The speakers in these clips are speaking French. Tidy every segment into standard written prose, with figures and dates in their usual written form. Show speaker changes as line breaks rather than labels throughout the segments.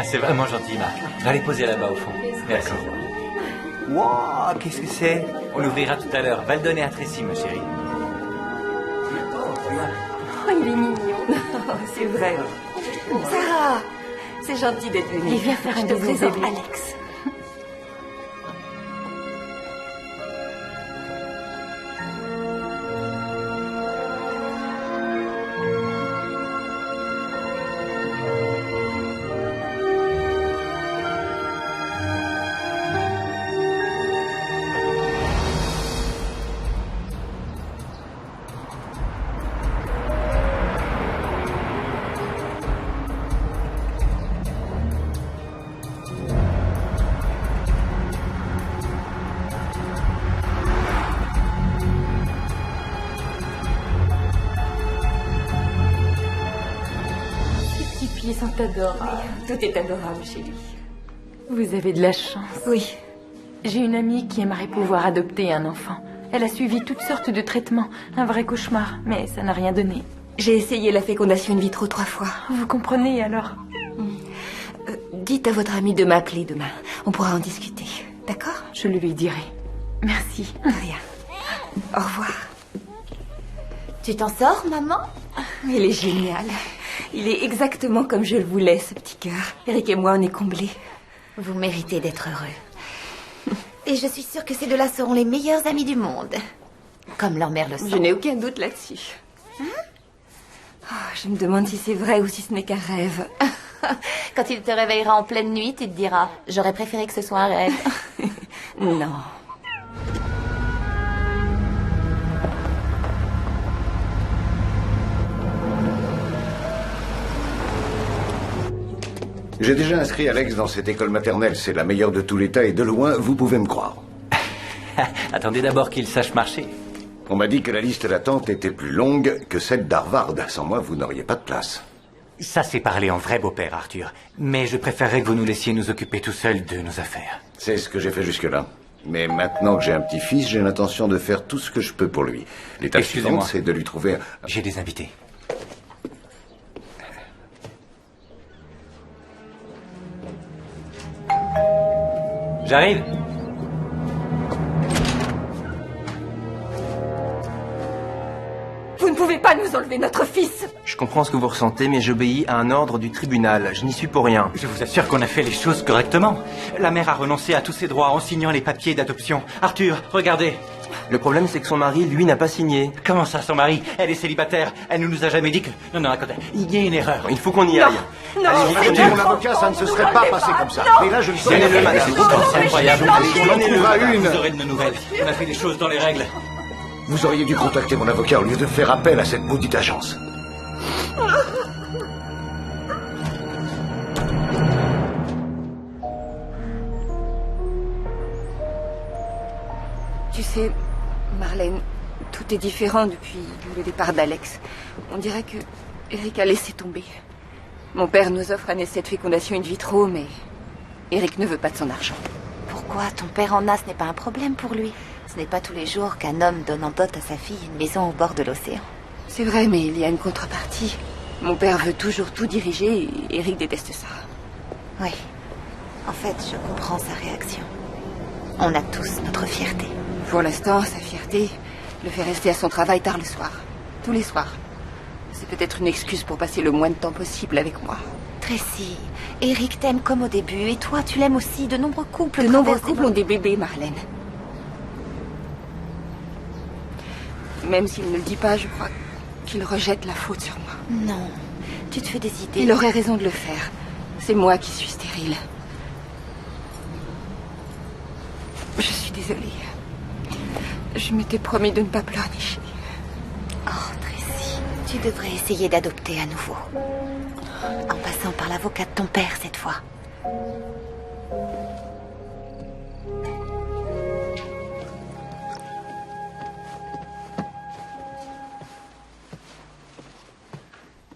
Ah, c'est vraiment gentil, Marc. Je vais les poser là-bas au fond. Merci. Wow, qu'est-ce que c'est? On l'ouvrira tout à l'heure. Va le donner à Tracy, ma chérie.
Oh, il est mignon.
C'est vrai. Sarah, c'est gentil d'être venue.
Il vient faire un
Je te
bisou,
présente
bébé.
Alex.
Ces petits pieds sont adorables.
Tout est adorable chez lui.
Vous avez de la chance.
Oui.
J'ai une amie qui aimerait pouvoir adopter un enfant. Elle a suivi toutes sortes de traitements. Un vrai cauchemar, mais ça n'a rien donné.
J'ai essayé la fécondation in vitro 3 fois.
Vous comprenez alors?
Dites à votre ami de m'appeler demain. On pourra en discuter. D'accord?
Je le lui dirai. Merci.
De rien. Au revoir.
Tu t'en sors, maman?
Il est génial. Il est exactement comme je le voulais, ce petit cœur. Eric et moi, on est comblés.
Vous méritez d'être heureux. Et je suis sûre que ces deux-là seront les meilleurs amis du monde. Comme leur mère le
Je
sent.
n'ai aucun doute là-dessus. Oh, je me demande si c'est vrai ou si ce n'est qu'un rêve.
Quand il te réveillera en pleine nuit, tu te diras « J'aurais préféré que ce soit un rêve.
Non.
J'ai déjà inscrit Alex dans cette école maternelle. C'est la meilleure de tout l'État et de loin, vous pouvez me croire.
Attendez d'abord qu'il sache marcher.
On m'a dit que la liste d'attente était plus longue que celle d'Harvard. Sans moi, vous n'auriez pas de place.
Ça, c'est parler en vrai beau-père, Arthur. Mais je préférerais que vous nous laissiez nous occuper tout seuls de nos affaires.
C'est ce que j'ai fait jusque-là. Mais maintenant que j'ai un petit-fils, j'ai l'intention de faire tout ce que je peux pour lui. L'étape
Excusez-moi.
suivante, c'est de lui trouver...
J'ai des invités. J'arrive.
Vous ne pouvez pas nous enlever notre fils.
Je comprends ce que vous ressentez, mais j'obéis à un ordre du tribunal. Je n'y suis pour rien.
Je vous assure qu'on a fait les choses correctement. La mère a renoncé à tous ses droits en signant les papiers d'adoption. Arthur, regardez.
Le problème, c'est que son mari, lui, n'a pas signé.
Comment ça, son mari? Elle est célibataire. Elle ne nous a jamais dit que... Non, non, attendez. Il y a une erreur.
Il faut qu'on y aille.
Non,
Allez,
c'est
écoutez, mon
votre
avocat, ça ne se serait
faute.
pas passé comme ça. Mais là, je ne saurais
Donnez-le,
rien
madame.
faire.
C'est incroyable.
On en trouvera une.
Vous aurez de nos nouvelles. On a fait les choses dans les règles.
Vous auriez dû contacter mon avocat au lieu de faire appel à cette maudite agence.
Tu sais, Marlène, tout est différent depuis le départ d'Alex. On dirait que Eric a laissé tomber. Mon père nous offre un essai de fécondation in vitro, mais Eric ne veut pas de son argent.
Pourquoi? Ton père en a, ce n'est pas un problème pour lui. Ce n'est pas tous les jours qu'un homme donne en dot à sa fille une maison au bord de l'océan.
C'est vrai, mais il y a une contrepartie. Mon père veut toujours tout diriger et Eric déteste ça.
Oui. En fait, je comprends sa réaction. On a tous notre fierté.
Pour l'instant, sa fierté le fait rester à son travail tard le soir. Tous les soirs. C'est peut-être une excuse pour passer le moins de temps possible avec moi.
Tracy, Eric t'aime comme au début, et toi, tu l'aimes aussi. De nombreux couples
De nombreux
traversent
couples ont des bébés, Marlène. Même s'il ne le dit pas, je crois qu'il rejette la faute sur moi.
Non, tu te fais des idées.
Il aurait raison de le faire. C'est moi qui suis stérile. Je suis désolée. Je m'étais promis de ne pas pleurnicher.
Oh, Tracy, tu devrais essayer d'adopter à nouveau. En passant par l'avocat de ton père cette fois.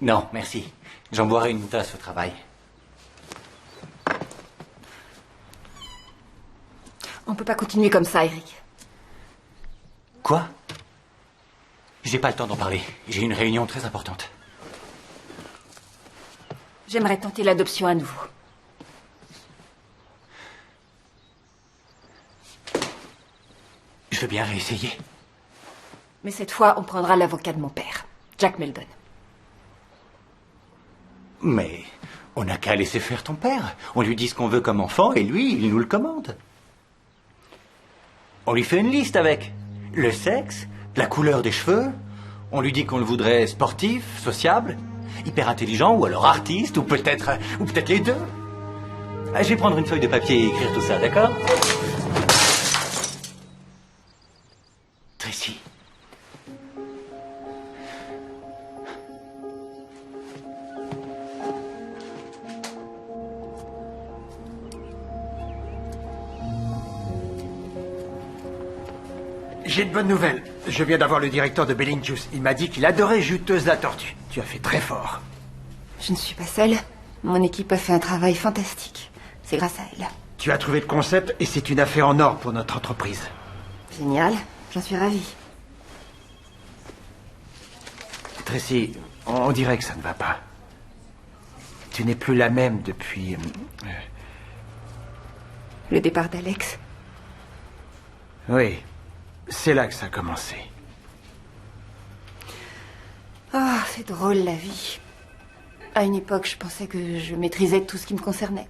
Non, merci. J'en boirai une tasse au travail.
On peut pas continuer comme ça, Eric.
Quoi? J'ai pas le temps d'en parler. J'ai une réunion très importante.
J'aimerais tenter l'adoption à nouveau.
Je veux bien réessayer.
Mais cette fois, on prendra l'avocat de mon père, Jack Meldon.
Mais on n'a qu'à laisser faire ton père. On lui dit ce qu'on veut comme enfant et lui, il nous le commande. On lui fait une liste avec le sexe, la couleur des cheveux. On lui dit qu'on le voudrait sportif, sociable, hyper intelligent ou alors artiste ou peut-être les deux. Ah, je vais prendre une feuille de papier et écrire tout ça, d'accord? Tracy.
J'ai de bonnes nouvelles. Je viens d'avoir le directeur de Belling Juice. Il m'a dit qu'il adorait Juteuse la Tortue. Tu as fait très fort.
Je ne suis pas seule. Mon équipe a fait un travail fantastique. C'est grâce à elle.
Tu as trouvé le concept et c'est une affaire en or pour notre entreprise.
Génial. J'en suis ravie.
Tracy, on dirait que ça ne va pas. Tu n'es plus la même depuis...
Le départ d'Alex.
Oui, c'est là que ça a commencé.
Ah, c'est drôle la vie. À une époque, je pensais que je maîtrisais tout ce qui me concernait.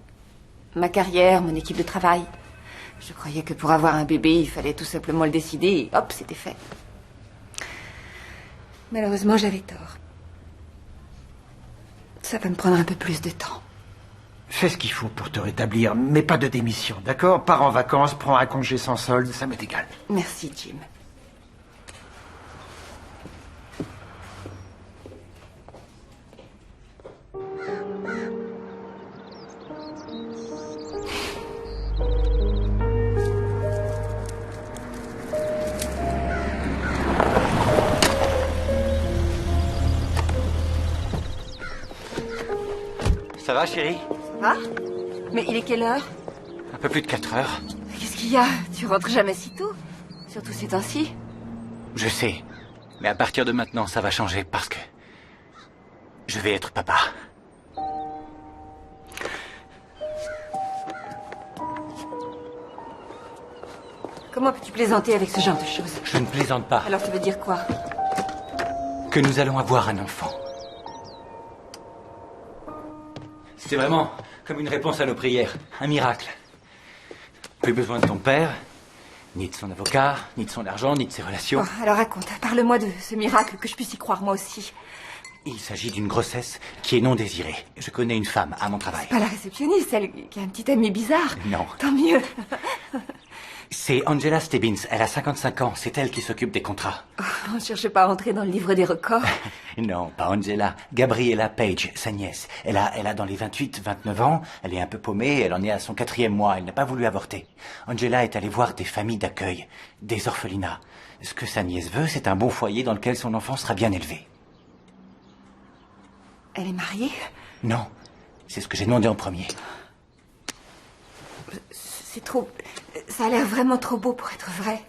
Ma carrière, mon équipe de travail. Je croyais que pour avoir un bébé, il fallait tout simplement le décider et hop, c'était fait. Malheureusement, j'avais tort. Ça va me prendre un peu plus de temps.
Fais ce qu'il faut pour te rétablir, mais pas de démission, d'accord? Pars en vacances, prends un congé sans solde, ça m'est égal.
Merci, Jim.
Ça va, chérie?
Ah? Mais il est quelle heure?
Un peu plus de 4 heures.
Qu'est-ce qu'il y a? Tu rentres jamais si tôt? Surtout ces temps-ci.
Je sais. Mais à partir de maintenant, ça va changer parce que... je vais être papa.
Comment peux-tu plaisanter avec ce genre de choses?
Je ne plaisante pas.
Alors tu veux dire quoi?
Que nous allons avoir un enfant. C'était vraiment comme une réponse à nos prières. Un miracle. Plus besoin de ton père, ni de son avocat, ni de son argent, ni de ses relations.
Bon, alors raconte, parle-moi de ce miracle, que je puisse y croire moi aussi.
Il s'agit d'une grossesse qui est non désirée. Je connais une femme à mon travail.
Pas la réceptionniste, celle qui a un petit ami bizarre.
Non.
Tant mieux.
C'est Angela Stebbins. Elle a 55 ans. C'est elle qui s'occupe des contrats.
Oh, on ne cherche pas à entrer dans le livre des records.
Non, pas Angela. Gabriella Page, sa nièce. Elle a dans les 28, 29 ans. Elle est un peu paumée. Elle en est à son 4e mois. Elle n'a pas voulu avorter. Angela est allée voir des familles d'accueil, des orphelinats. Ce que sa nièce veut, c'est un bon foyer dans lequel son enfant sera bien élevé.
Elle est mariée?
Non, c'est ce que j'ai demandé en premier.
C'est trop... Ça a l'air vraiment trop beau pour être vrai.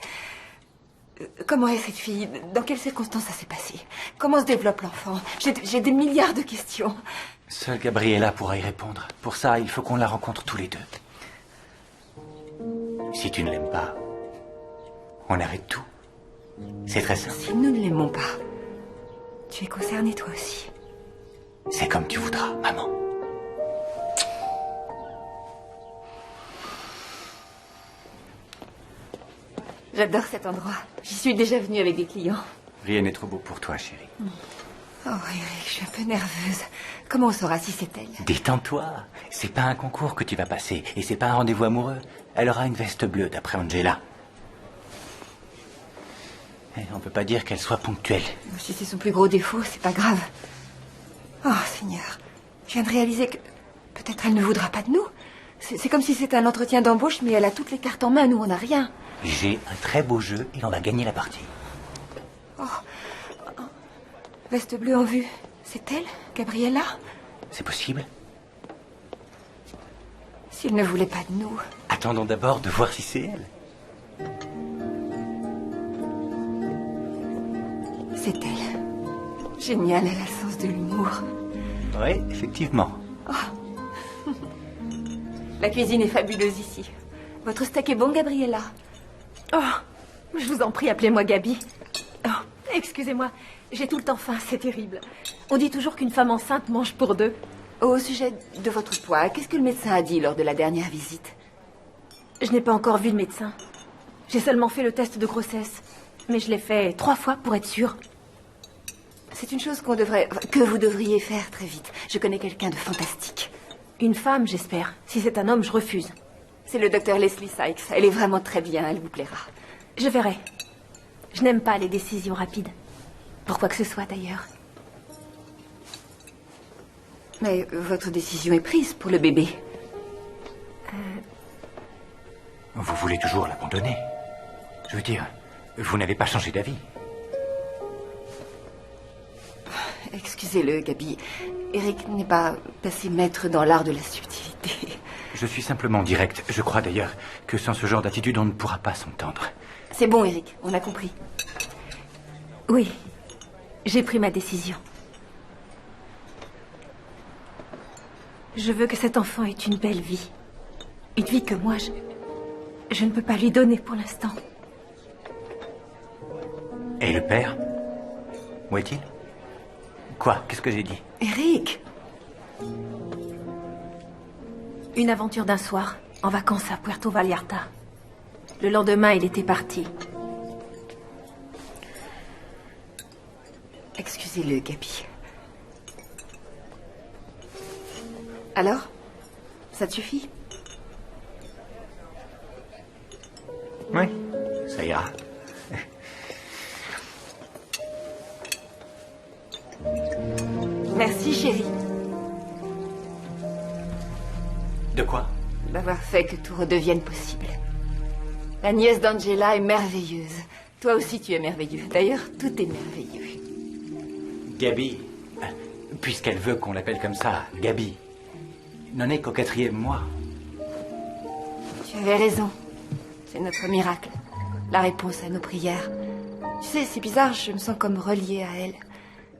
Comment est cette fille? Dans quelles circonstances ça s'est passé? Comment se développe l'enfant? J'ai des milliards de questions.
Seule Gabriella pourra y répondre. Pour ça, il faut qu'on la rencontre tous les deux. Si tu ne l'aimes pas, on arrête tout. C'est très simple.
Si nous ne l'aimons pas, tu es concernée toi aussi.
C'est comme tu voudras, maman.
J'adore cet endroit. J'y suis déjà venue avec des clients.
Rien n'est trop beau pour toi, chérie.
Oh, Eric, je suis un peu nerveuse. Comment on saura si c'est elle?
Détends-toi. C'est pas un concours que tu vas passer. Et c'est pas un rendez-vous amoureux. Elle aura une veste bleue, d'après Angela. Et on peut pas dire qu'elle soit ponctuelle.
Si c'est son plus gros défaut, c'est pas grave. Oh, Seigneur. Je viens de réaliser que... peut-être elle ne voudra pas de nous. C'est comme si c'était un entretien d'embauche, mais elle a toutes les cartes en main. Nous, on n'a rien.
J'ai un très beau jeu et on va gagner la partie.
Oh. Veste bleue en vue. C'est elle, Gabriella?
C'est possible?
S'il ne voulait pas de nous...
Attendons d'abord de voir si c'est elle.
C'est elle. Génial, elle a le sens de l'humour.
Oui, effectivement.
Oh. La cuisine est fabuleuse ici. Votre steak est bon, Gabriella?
Oh,
Je vous en prie, appelez-moi Gabi. Oh, excusez-moi, j'ai tout le temps faim, c'est terrible. On dit toujours qu'une femme enceinte mange pour deux.
Au sujet de votre poids, qu'est-ce que le médecin a dit lors de la dernière visite?
Je n'ai pas encore vu le médecin. J'ai seulement fait le test de grossesse. Mais je l'ai fait 3 fois pour être sûre.
C'est une chose que vous devriez faire très vite. Je connais quelqu'un de fantastique.
Une femme, j'espère. Si c'est un homme, je refuse.
C'est le docteur Leslie Sykes. Elle est vraiment très bien, elle vous plaira.
Je verrai. Je n'aime pas les décisions rapides. Pour quoi que ce soit, d'ailleurs.
Mais votre décision est prise pour le bébé.
Vous voulez toujours l'abandonner? Je veux dire, vous n'avez pas changé d'avis.
Excusez-le, Gabi. Eric n'est pas passé maître dans l'art de la subtilité.
Je suis simplement direct. Je crois d'ailleurs que sans ce genre d'attitude, on ne pourra pas s'entendre.
C'est bon, Eric, on a compris.
Oui, j'ai pris ma décision. Je veux que cet enfant ait une belle vie. Une vie que moi, je ne peux pas lui donner pour l'instant.
Et le père? Où est-il? Quoi? Qu'est-ce que j'ai dit?
Eric!
Une aventure d'un soir, en vacances à Puerto Vallarta. Le lendemain, il était parti.
Excusez-le, Gabi. Alors? Ça te suffit?
Oui, ça ira.
Merci, chérie.
De quoi?
D'avoir fait que tout redevienne possible. La nièce d'Angela est merveilleuse. Toi aussi, tu es merveilleux. D'ailleurs, tout est merveilleux.
Gabi, puisqu'elle veut qu'on l'appelle comme ça, Gabi, n'en est qu'au 4e mois.
Tu avais raison. C'est notre miracle. La réponse à nos prières. Tu sais, c'est bizarre, je me sens comme reliée à elle.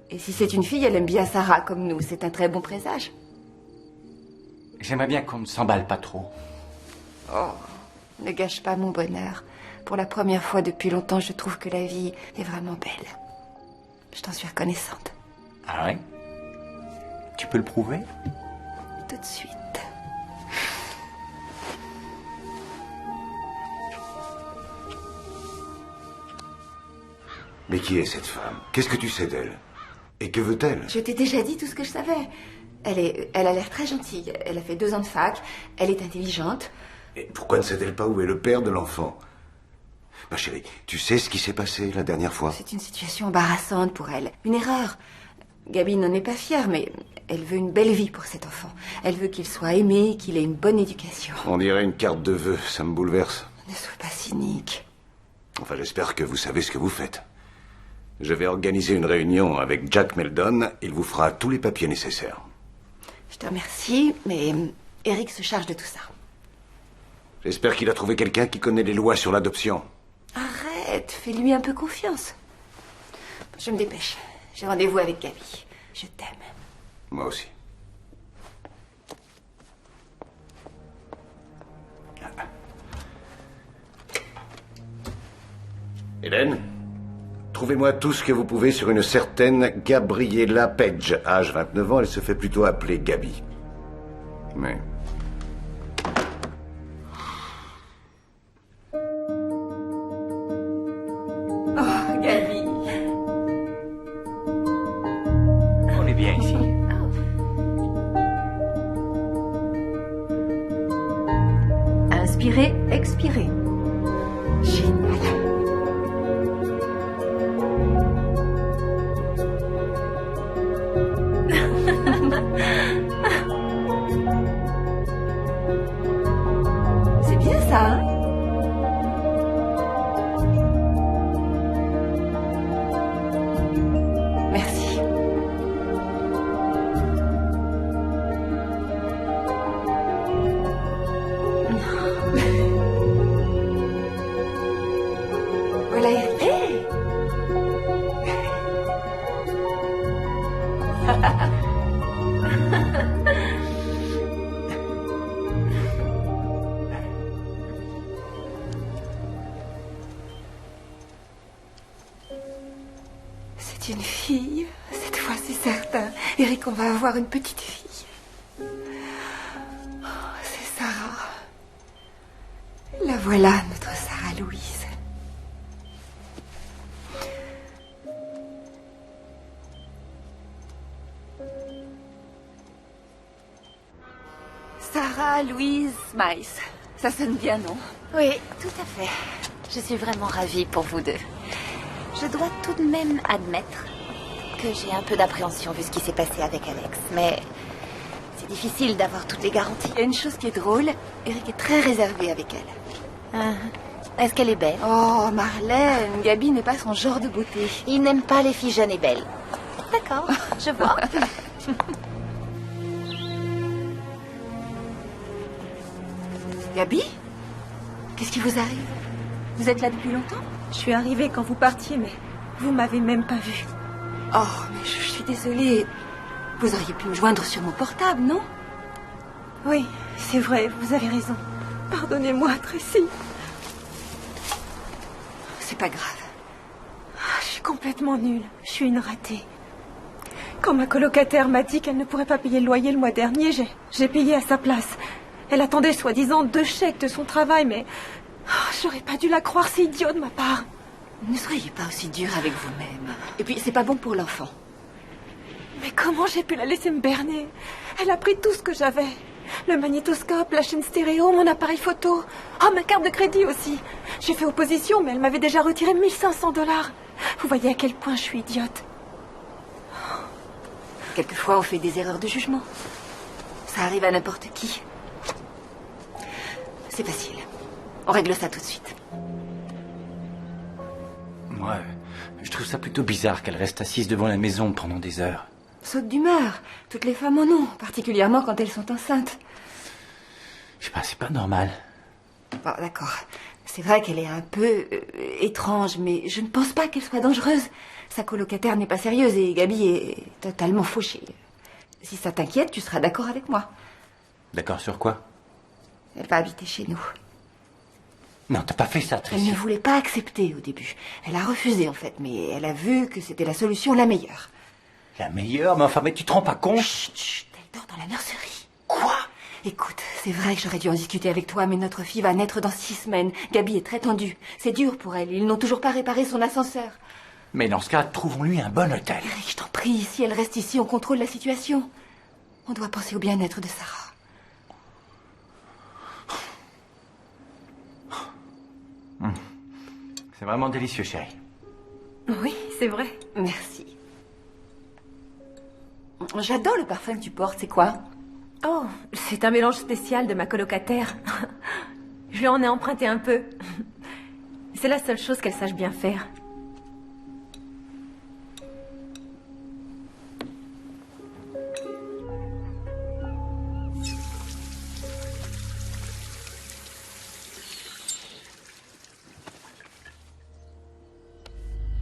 Et si c'est une fille, elle aime bien Sarah comme nous. C'est un très bon présage.
J'aimerais bien qu'on ne s'emballe pas trop.
Oh, ne gâche pas mon bonheur. Pour la première fois depuis longtemps, je trouve que la vie est vraiment belle. Je t'en suis reconnaissante.
Ah ouais? Tu peux le prouver?
Tout de suite.
Mais qui est cette femme? Qu'est-ce que tu sais d'elle? Et que veut-elle?
Je t'ai déjà dit tout ce que je savais. Elle a l'air très gentille. Elle a fait 2 ans de fac. Elle est intelligente.
Et pourquoi ne sait-elle pas où est le père de l'enfant? Ma chérie, tu sais ce qui s'est passé la dernière fois?
C'est une situation embarrassante pour elle. Une erreur. Gabi n'en est pas fière, mais elle veut une belle vie pour cet enfant. Elle veut qu'il soit aimé, qu'il ait une bonne éducation.
On dirait une carte de vœux, ça me bouleverse.
Ne sois pas cynique.
Enfin, j'espère que vous savez ce que vous faites. Je vais organiser une réunion avec Jack Meldon. Il vous fera tous les papiers nécessaires.
Je te remercie, mais Eric se charge de tout ça.
J'espère qu'il a trouvé quelqu'un qui connaît les lois sur l'adoption.
Arrête, fais-lui un peu confiance. Je me dépêche. J'ai rendez-vous avec Gabi. Je t'aime.
Moi aussi. Hélène, trouvez-moi tout ce que vous pouvez sur une certaine Gabriella Page. Âge 29 ans, elle se fait plutôt appeler Gabi. Mais...
Oh, Gabi.
On est bien ici.
Inspirez, expirez.
Génial. C'est bien ça, hein? Merci. C'est une fille. Cette fois, c'est certain. Eric, on va avoir une petite fille. Oh, c'est Sarah. La voilà, notre Sarah Louise. Sarah Louise Mice. Ça sonne bien, non?
Oui, tout à fait. Je suis vraiment ravie pour vous deux. Je dois tout de même admettre que j'ai un peu d'appréhension vu ce qui s'est passé avec Alex. Mais c'est difficile d'avoir toutes les garanties.
Il y a une chose qui est drôle. Eric est très réservé avec elle.
Est-ce qu'elle est belle?
Oh, Marlène, Gabi n'est pas son genre de beauté.
Il n'aime pas les filles jeunes et belles. D'accord, je vois.
Gabi? Qu'est-ce qui vous arrive? Vous êtes là depuis longtemps?
Je suis arrivée quand vous partiez, mais vous m'avez même pas vue.
Oh, mais je suis désolée. Vous auriez pu me joindre sur mon portable, non?
Oui, c'est vrai, vous avez raison. Pardonnez-moi, Tracy.
C'est pas grave.
Je suis complètement nulle. Je suis une ratée. Quand ma colocataire m'a dit qu'elle ne pourrait pas payer le loyer le mois dernier, j'ai payé à sa place. Elle attendait soi-disant 2 chèques de son travail, mais j'aurais pas dû la croire, c'est idiot de ma part.
Ne soyez pas aussi dur avec vous-même. Et puis, c'est pas bon pour l'enfant.
Mais comment j'ai pu la laisser me berner? Elle a pris tout ce que j'avais. Le magnétoscope, la chaîne stéréo, mon appareil photo. Oh, ma carte de crédit aussi. J'ai fait opposition, mais elle m'avait déjà retiré 1500 $. Vous voyez à quel point je suis idiote.
Quelquefois, on fait des erreurs de jugement. Ça arrive à n'importe qui. C'est facile. On règle ça tout de suite.
Moi, je trouve ça plutôt bizarre qu'elle reste assise devant la maison pendant des heures.
Saute d'humeur. Toutes les femmes en ont, particulièrement quand elles sont enceintes.
Je sais pas, c'est pas normal.
Bon, d'accord. C'est vrai qu'elle est un peu étrange, mais je ne pense pas qu'elle soit dangereuse. Sa colocataire n'est pas sérieuse et Gabi est totalement fauchée. Si ça t'inquiète, tu seras d'accord avec moi.
D'accord sur quoi?
Elle va habiter chez nous.
Non, t'as pas fait ça,
Elle
Tracy.
ne voulait pas accepter au début. Elle a refusé en fait, mais elle a vu que c'était la solution la meilleure.
La meilleure? Mais enfin, mais tu te rends pas compte?
Chut, chut, elle dort dans la nurserie.
Quoi?
Écoute, c'est vrai que j'aurais dû en discuter avec toi, mais notre fille va naître dans 6 semaines. Gabi est très tendue. C'est dur pour elle. Ils n'ont toujours pas réparé son ascenseur.
Mais dans ce cas, trouvons-lui un bon hôtel.
Eric, je t'en prie, si elle reste ici, on contrôle la situation. On doit penser au bien-être de Sarah.
C'est vraiment délicieux, chérie.
Oui, c'est vrai.
Merci. J'adore le parfum que tu portes, c'est quoi?
Oh, c'est un mélange spécial de ma colocataire. Je lui en ai emprunté un peu. C'est la seule chose qu'elle sache bien faire.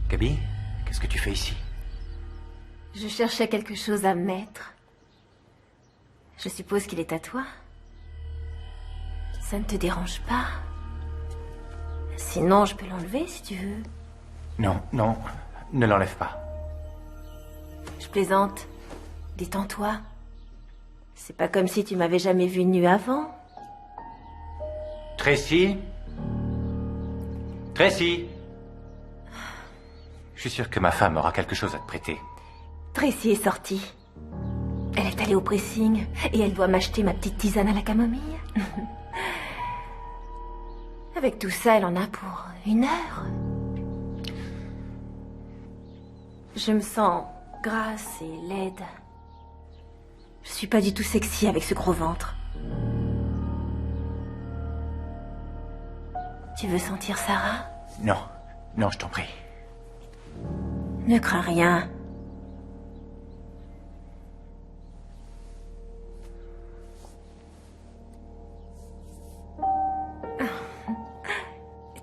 Gabi, qu'est-ce que tu fais ici?
Je cherchais quelque chose à mettre. Je suppose qu'il est à toi. Ça ne te dérange pas? Sinon, je peux l'enlever si tu veux.
Non, non, ne l'enlève pas.
Je plaisante. Détends-toi. C'est pas comme si tu m'avais jamais vu nue avant.
Tracy? Tracy? Je suis sûr que ma femme aura quelque chose à te prêter.
Tracy est sortie. Elle est allée au pressing et elle doit m'acheter ma petite tisane à la camomille. Avec tout ça, elle en a pour 1 heure. Je me sens grasse et laide. Je suis pas du tout sexy avec ce gros ventre. Tu veux sentir Sarah?
Non, non, je t'en prie.
Ne crains rien.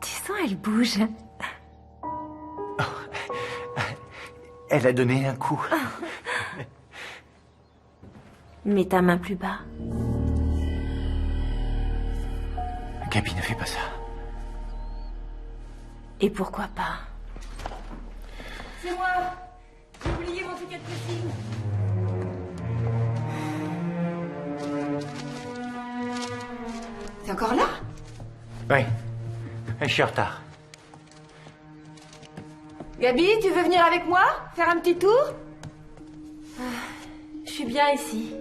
Tu sens, elle bouge.
Elle a donné un coup.
Mets ta main plus bas.
Gabi, ne fais pas ça.
Et pourquoi pas?
C'est moi. oublié mon ticket de pressing. T'es encore là?
Oui. Je suis en retard.
Gabi, tu veux venir avec moi? Faire un petit tour?
Je suis bien ici.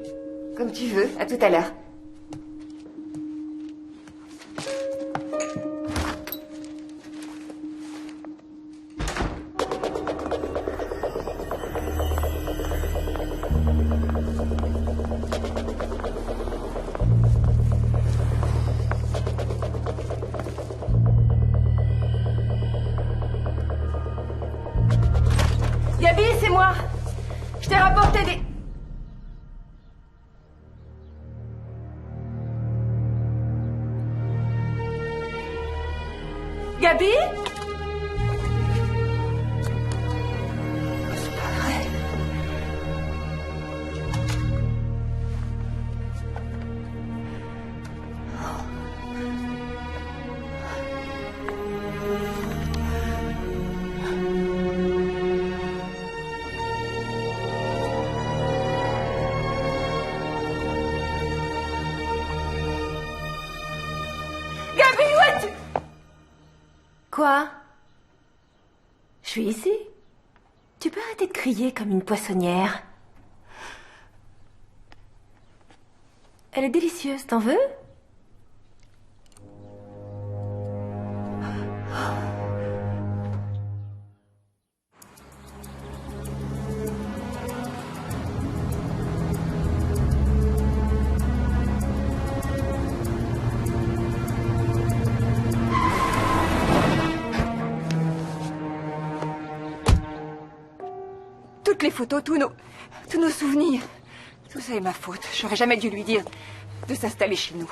Comme tu veux, à tout à l'heure. Gabi, c'est moi. Je t'ai rapporté des... Gabi? C'est pas vrai. Gabi, où es-tu?
Quoi? Je suis ici. Tu peux arrêter de crier comme une poissonnière. Elle est délicieuse, t'en veux?
Toutes les photos, tous nos souvenirs. Tout ça est ma faute. J'aurais jamais dû lui dire de s'installer chez nous.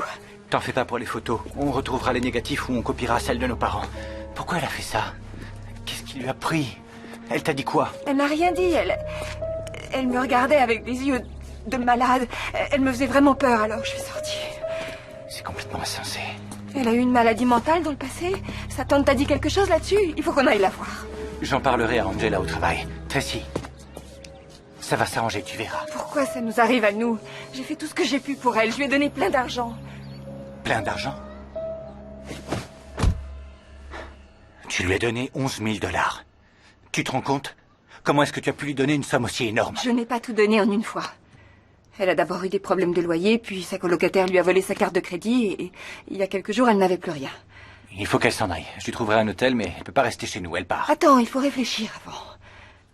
T'en fais pas pour les photos. On retrouvera les négatifs ou on copiera celles de nos parents. Pourquoi elle a fait ça? Qu'est-ce qui lui a pris? Elle t'a dit quoi?
Elle n'a rien dit. Elle me regardait avec des yeux de malade. Elle me faisait vraiment peur, alors je suis sortie.
C'est complètement insensé.
Elle a eu une maladie mentale dans le passé. Sa tante t'a dit quelque chose là-dessus? Il faut qu'on aille la voir.
J'en parlerai à Angela au travail. Tracy, ça va s'arranger, tu verras.
Pourquoi ça nous arrive à nous? J'ai fait tout ce que j'ai pu pour elle. Je lui ai donné plein d'argent.
Plein d'argent? Tu lui as donné 11 000 $. Tu te rends compte? Comment est-ce que tu as pu lui donner une somme aussi énorme?
Je n'ai pas tout donné en une fois. Elle a d'abord eu des problèmes de loyer, puis sa colocataire lui a volé sa carte de crédit, et il y a quelques jours, elle n'avait plus rien.
Il faut qu'elle s'en aille. Je lui trouverai un hôtel, mais elle peut pas rester chez nous, elle part.
Attends, il faut réfléchir avant.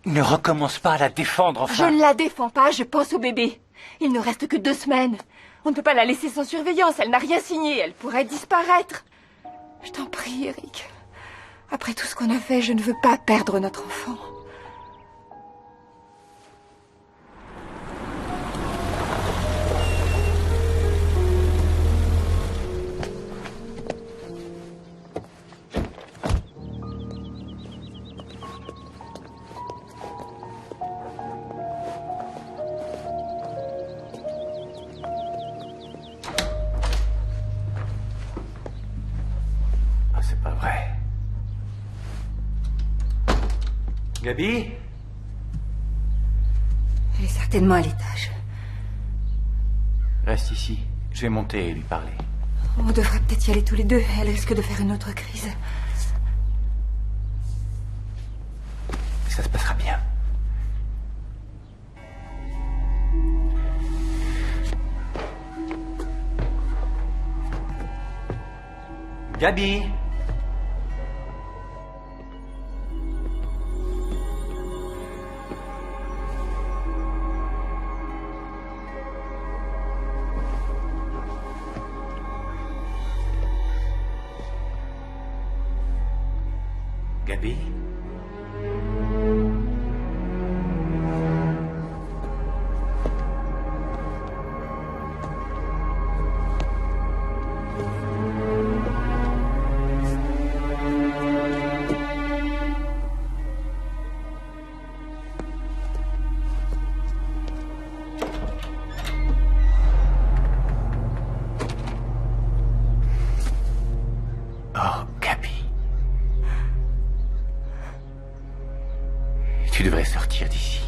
Ne recommence pas à la défendre,
Je
enfin.
ne la défends pas, je pense au bébé. Il ne reste que 2 semaines. On ne peut pas la laisser sans surveillance, elle n'a rien signé, elle pourrait disparaître. Je t'en prie, Eric. Après tout ce qu'on a fait, je ne veux pas perdre notre enfant.
Ah, c'est pas vrai. Gabi?
Elle est certainement à l'étage.
Reste ici. Je vais monter et lui parler.
On devrait peut-être y aller tous les deux. Elle risque de faire une autre crise.
Ça se passera bien. Gabi? Gabi? Oh, Gabi. Tu devrais sortir d'ici.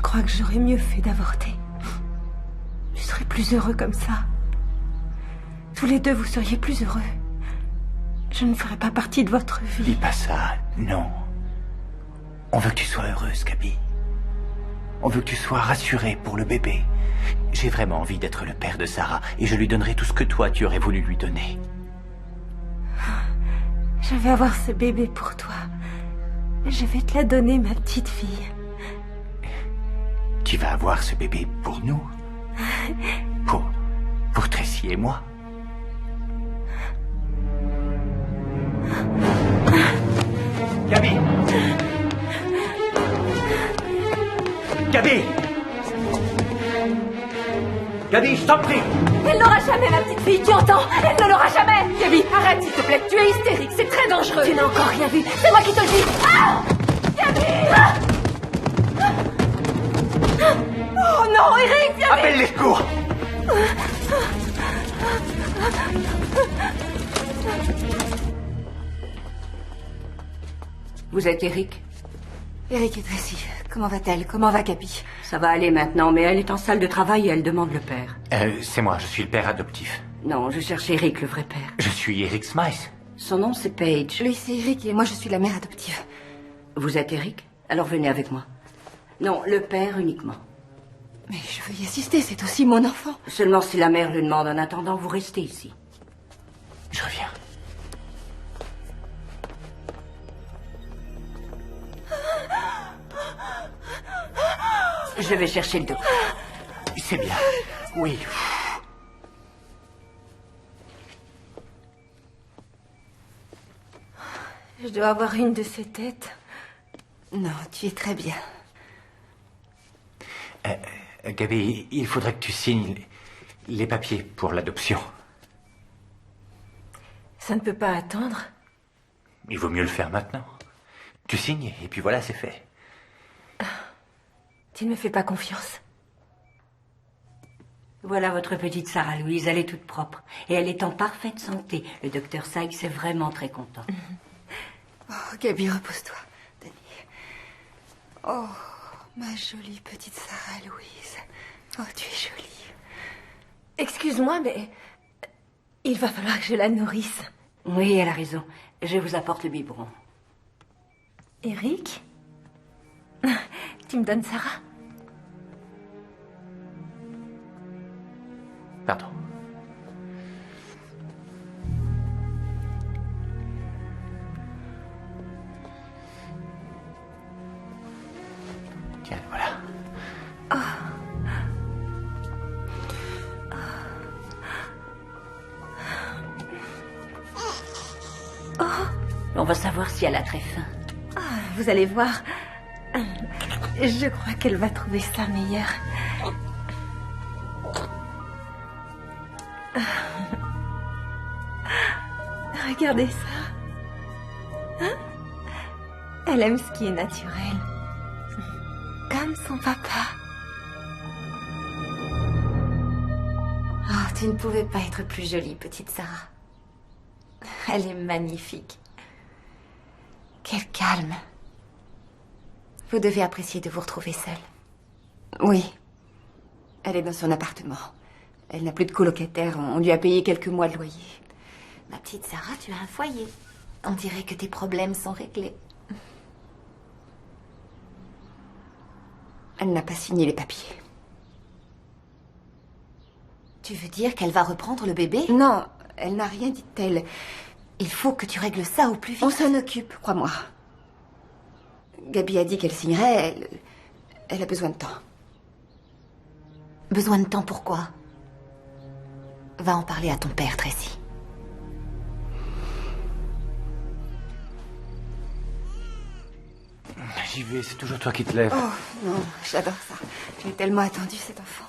crois que j'aurais mieux fait d'avorter. Je serais plus heureux comme ça. Tous les deux, vous seriez plus heureux. Je ne ferais pas partie de votre vie.
Dis pas ça, non. On veut que tu sois heureuse, Gabi. On veut que tu sois rassurée pour le bébé. J'ai vraiment envie d'être le père de Sarah et je lui donnerai tout ce que toi, tu aurais voulu lui donner.
Je vais avoir ce bébé pour toi. Je vais te la donner, ma petite fille.
Tu vas avoir ce bébé pour nous. Pour Tracy et moi. Gabi! Gabi! Gabi, je t'en prie!
Elle n'aura jamais, ma petite fille, tu entends? Elle ne l'aura jamais! Gabi, arrête, s'il te plaît, tu es hystérique, c'est très dangereux! Tu n'as encore rien vu, c'est moi qui te le dis! Ah! Gabi! Ah! Oh non, Eric, viens!
Appelle les secours!
Vous êtes Eric?
Eric et Tracy, comment va-t-elle? Comment va Gabi?
Ça va aller maintenant, mais elle est en salle de travail et elle demande le père.
C'est moi, je suis le père adoptif.
Non, je cherche Eric, le vrai père.
Je suis Eric Smythe.
Son nom, c'est Paige.
Lui, c'est Eric et moi, je suis la mère adoptive.
Vous êtes Eric? Alors venez avec moi. Non, le père uniquement.
Mais je veux y assister, c'est aussi mon enfant.
Seulement si la mère le demande. En attendant, vous restez ici.
Je reviens.
Je vais chercher le docteur.
C'est bien. Oui.
Je dois avoir une de ces têtes.
Non, tu es très bien.
Gabi, il faudrait que tu signes les papiers pour l'adoption.
Ça ne peut pas attendre.
Il vaut mieux le faire maintenant. Tu signes et puis voilà, c'est fait.
Tu ne me fais pas confiance.
Voilà votre petite Sarah Louise, elle est toute propre. Et elle est en parfaite santé. Le docteur Sykes est vraiment très content.
Oh, Gabi, repose-toi. Denis. Oh, ma jolie petite Sarah Louise. Oh, tu es jolie.
Excuse-moi, mais il va falloir que je la nourrisse.
Oui, elle a raison. Je vous apporte le biberon.
Eric? Tu me donnes Sarah?
Pardon. Tiens, voilà.
On va savoir si elle a très faim.
Vous allez voir. Je crois qu'elle va trouver ça meilleur. Regardez ça. Hein? Elle aime ce qui est naturel. Comme son papa.
Oh, tu ne pouvais pas être plus jolie, petite Sarah. Elle est magnifique. Quel calme. Vous devez apprécier de vous retrouver seule.
Oui. Elle est dans son appartement. Elle n'a plus de colocataire. On lui a payé quelques mois de loyer.
Ma petite Sarah, tu as un foyer. On dirait que tes problèmes sont réglés.
Elle n'a pas signé les papiers.
Tu veux dire qu'elle va reprendre le bébé?
Non, elle n'a rien dit de tel.
Il faut que tu règles ça au plus vite.
On s'en occupe, crois-moi. Gabi a dit qu'elle signerait. Elle a besoin de temps.
Besoin de temps pourquoi? Va en parler à ton père, Tracy.
J'y vais, c'est toujours toi qui te lèves.
Oh, non, j'adore ça. J'ai tellement attendu cet enfant.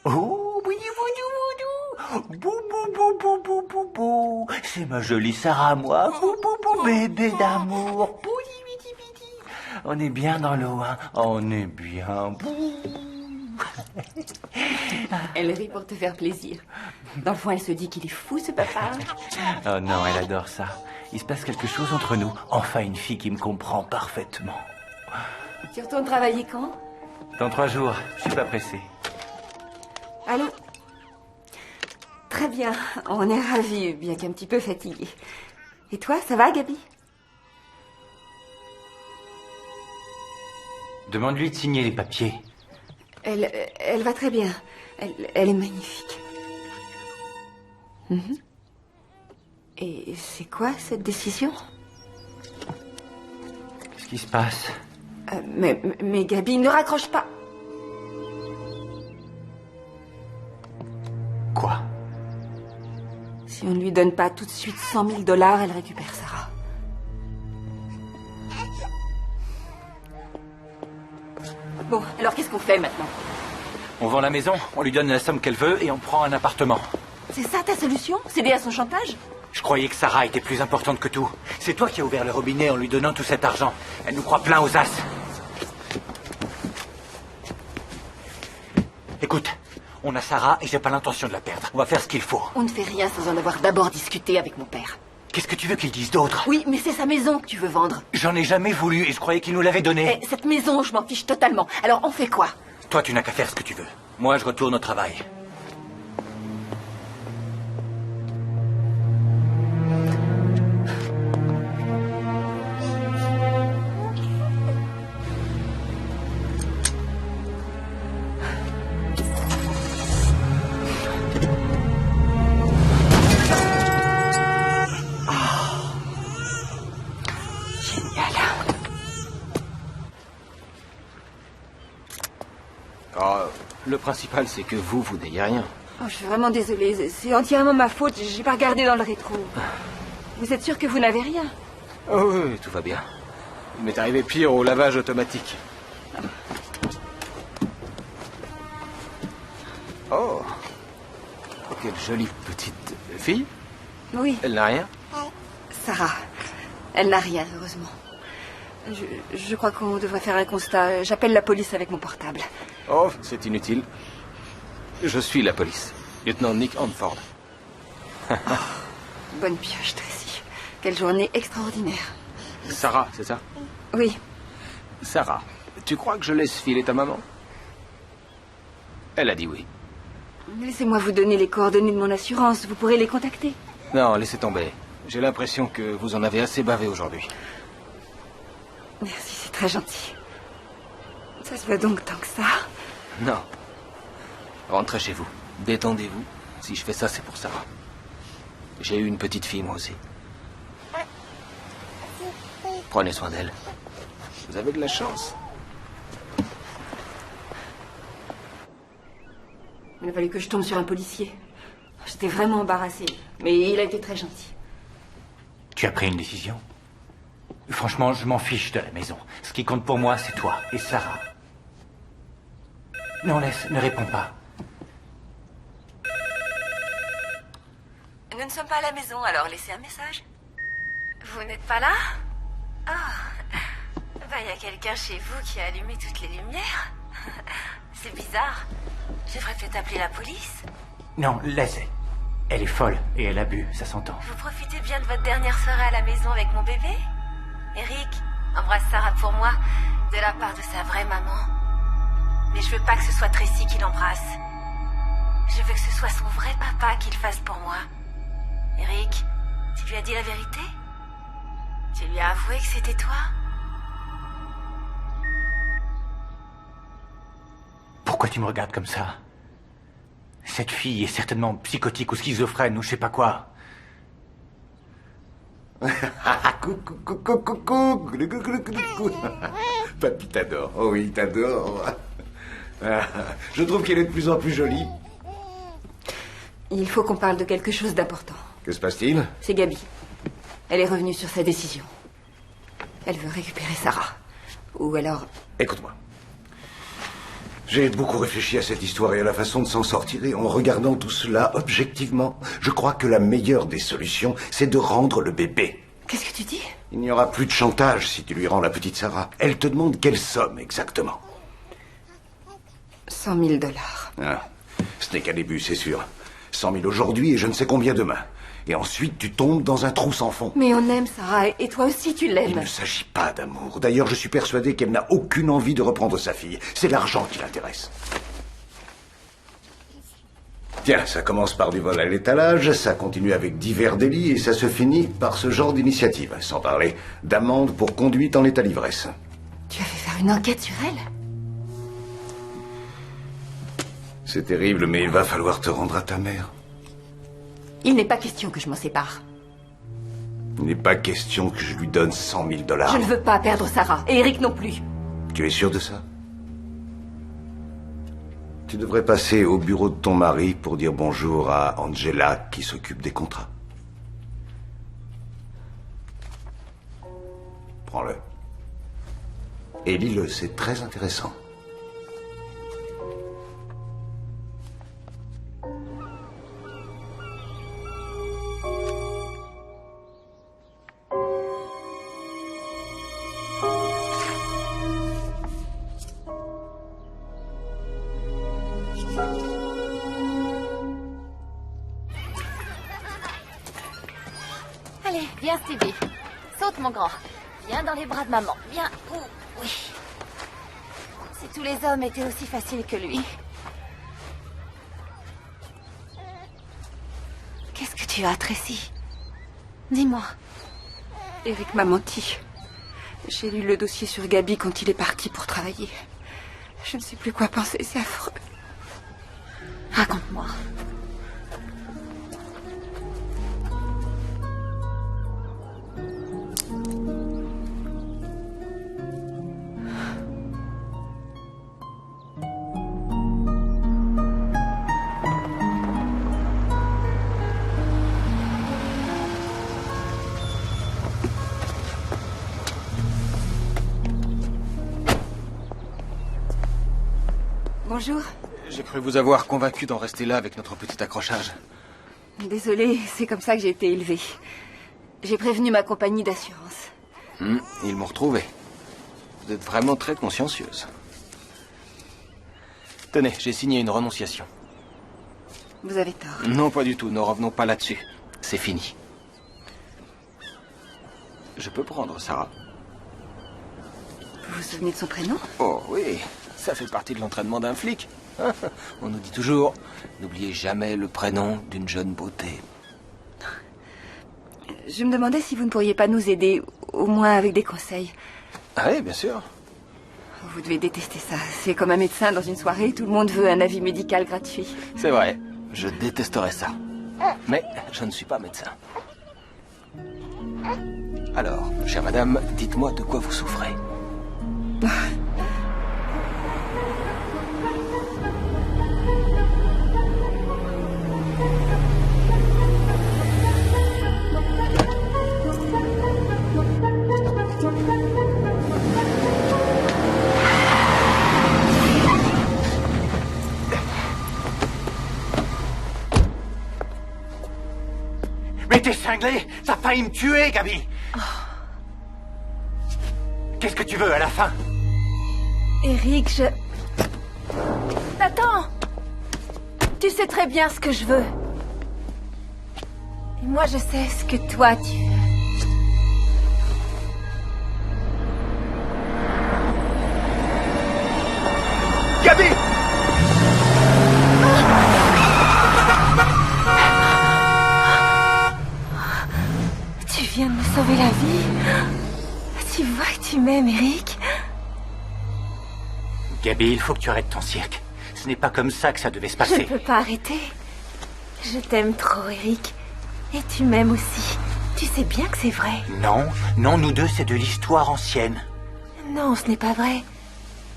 Oh, boudou, boudou, boudou. Bou, bou, bou, bou, bou, bou, bou. C'est ma jolie Sarah, moi. Bou, bou, bou, bébé d'amour. Boudi, bidi, bidi. On est bien dans l'eau, hein. On est bien. Bou.
Elle rit pour te faire plaisir. Dans le fond, elle se dit qu'il est fou, ce papa.
Oh non, elle adore ça. Il se passe quelque chose entre nous. Enfin, une fille qui me comprend parfaitement.
Tu retournes travailler quand?
Dans 3 jours, je suis pas pressé.
Allô? Très bien, on est ravis, bien qu'un petit peu fatigués. Et toi, ça va, Gabi?
Demande-lui de signer les papiers.
Elle va très bien. Elle est magnifique. Mhm. Et c'est quoi cette décision?
Qu'est-ce qui se passe?
Mais Gabi, ne raccroche pas.
Quoi?
Si on ne lui donne pas tout de suite 100 000 $, elle récupère Sarah. Bon, alors qu'est-ce qu'on fait maintenant?
On vend la maison, on lui donne la somme qu'elle veut et on prend un appartement.
C'est ça ta solution? Céder à son chantage?
Je croyais que Sarah était plus importante que tout. C'est toi qui as ouvert le robinet en lui donnant tout cet argent. Elle nous croit plein aux as. Écoute, on a Sarah et j'ai pas l'intention de la perdre. On va faire ce qu'il faut.
On ne fait rien sans en avoir d'abord discuté avec mon père.
Qu'est-ce que tu veux qu'il dise d'autre?
Oui, mais c'est sa maison que tu veux vendre.
J'en ai jamais voulu et je croyais qu'il nous l'avait donnée.
Cette maison, je m'en fiche totalement. Alors on fait quoi?
Toi, tu n'as qu'à faire ce que tu veux. Moi, je retourne au travail.
Le principal, c'est que vous n'ayez rien.
Oh, je suis vraiment désolée. C'est entièrement ma faute. J'ai pas regardé dans le rétro. Vous êtes sûr que vous n'avez rien?
Oh oui, tout va bien. Il m'est arrivé pire au lavage automatique. Oh, quelle jolie petite fille.
Oui.
Elle n'a rien?
Sarah. Elle n'a rien, heureusement. Je crois qu'on devrait faire un constat. J'appelle la police avec mon portable.
Oh, c'est inutile. Je suis la police. Lieutenant Nick Hanford.
Bonne pioche, Tracy. Quelle journée extraordinaire.
Sarah, c'est ça?
Oui.
Sarah, tu crois que je laisse filer ta maman? Elle a dit oui.
Laissez-moi vous donner les coordonnées de mon assurance. Vous pourrez les contacter.
Non, laissez tomber. J'ai l'impression que vous en avez assez bavé aujourd'hui.
Merci, c'est très gentil. Ça se voit donc tant que ça.
Non. Rentrez chez vous. Détendez-vous. Si je fais ça, c'est pour Sarah. J'ai eu une petite fille, moi aussi. Prenez soin d'elle. Vous avez de la chance.
Il a fallu que je tombe sur un policier. J'étais vraiment embarrassée. Mais il a été très gentil.
Tu as pris une décision? Franchement, je m'en fiche de la maison. Ce qui compte pour moi, c'est toi et Sarah. Non, laisse, ne réponds pas.
Nous ne sommes pas à la maison, alors laissez un message.
Vous n'êtes pas là? Ah, il y a quelqu'un chez vous qui a allumé toutes les lumières. C'est bizarre. Je devrais peut-être appeler la police.
Non, laisse. Elle est folle et elle a bu, ça s'entend.
Vous profitez bien de votre dernière soirée à la maison avec mon bébé? Eric, embrasse Sarah pour moi, de la part de sa vraie maman. Mais je veux pas que ce soit Tracy qui l'embrasse. Je veux que ce soit son vrai papa qui le fasse pour moi. Eric, tu lui as dit la vérité? Tu lui as avoué que c'était toi?
Pourquoi tu me regardes comme ça? Cette fille est certainement psychotique ou schizophrène ou je sais pas quoi.
Coucou. Papy t'adore. Oh oui, t'adore. Je trouve qu'elle est de plus en plus jolie.
Il faut qu'on parle de quelque chose d'important.
Que se passe-t-il?
C'est Gabi. Elle est revenue sur sa décision. Elle veut récupérer Sarah. Ou alors...
Écoute-moi. J'ai beaucoup réfléchi à cette histoire et à la façon de s'en sortir, et en regardant tout cela objectivement, je crois que la meilleure des solutions, c'est de rendre le bébé.
Qu'est-ce que tu dis?
Il n'y aura plus de chantage si tu lui rends la petite Sarah. Elle te demande quelle somme exactement?
100 000 $.
Ah, ce n'est qu'un début, c'est sûr. 100 000 aujourd'hui et je ne sais combien demain. Et ensuite, tu tombes dans un trou sans fond.
Mais on aime Sarah, et toi aussi tu
Il
l'aimes.
ne s'agit pas d'amour. D'ailleurs, je suis persuadé qu'elle n'a aucune envie de reprendre sa fille. C'est l'argent qui l'intéresse. Tiens, ça commence par du vol à l'étalage, ça continue avec divers délits et ça se finit par ce genre d'initiative. Sans parler d'amende pour conduite en état d'ivresse.
Tu as fait faire une enquête sur elle?
C'est terrible, mais il va falloir te rendre à ta mère.
Il n'est pas question que je m'en sépare.
Il n'est pas question que je lui donne 100 000 $.
Je ne veux pas perdre Sarah, et Eric non plus.
Tu es sûr de ça? Tu devrais passer au bureau de ton mari pour dire bonjour à Angela qui s'occupe des contrats. Prends-le. Et lis-le, c'est très intéressant.
Allez, viens Stevie. Saute mon grand. Viens dans les bras de maman. Viens. Ouh, oui. Si tous les hommes étaient aussi faciles que lui. Qu'est-ce que tu as, Tracy? Dis-moi.
Eric m'a menti. J'ai lu le dossier sur Gabi quand il est parti pour travailler. Je ne sais plus quoi penser, c'est affreux.
Raconte-moi.
Bonjour.
J'ai cru vous avoir convaincu d'en rester là avec notre petit accrochage.
Désolée, c'est comme ça que j'ai été élevée. J'ai prévenu ma compagnie d'assurance.
Ils m'ont retrouvé. Vous êtes vraiment très consciencieuse. Tenez, j'ai signé une renonciation.
Vous avez tort.
Non, pas du tout. Ne revenons pas là-dessus. C'est fini. Je peux prendre Sarah.
Vous vous souvenez de son prénom?
Oh oui, ça fait partie de l'entraînement d'un flic. On nous dit toujours, n'oubliez jamais le prénom d'une jeune beauté.
Je me demandais si vous ne pourriez pas nous aider, au moins avec des conseils.
Ah oui, bien sûr.
Vous devez détester ça. C'est comme un médecin dans une soirée, tout le monde veut un avis médical gratuit.
C'est vrai, je détesterais ça. Mais je ne suis pas médecin. Alors, chère madame, dites-moi de quoi vous souffrez.
Mais t'es cinglé! Ça a failli me tuer, Gabi! Qu'est-ce que tu veux à la fin?
Eric, Attends! Tu sais très bien ce que je veux. Et moi, je sais ce que toi, tu veux.
Gabi!
Tu viens de me sauver la vie. Tu vois que tu m'aimes, Eric.
Gabi, il faut que tu arrêtes ton cirque. Ce n'est pas comme ça que ça devait se
Je
passer.
ne peux pas arrêter. Je t'aime trop, Eric. Et tu m'aimes aussi. Tu sais bien que c'est vrai.
Non, non, nous deux, c'est de l'histoire ancienne.
Non, ce n'est pas vrai.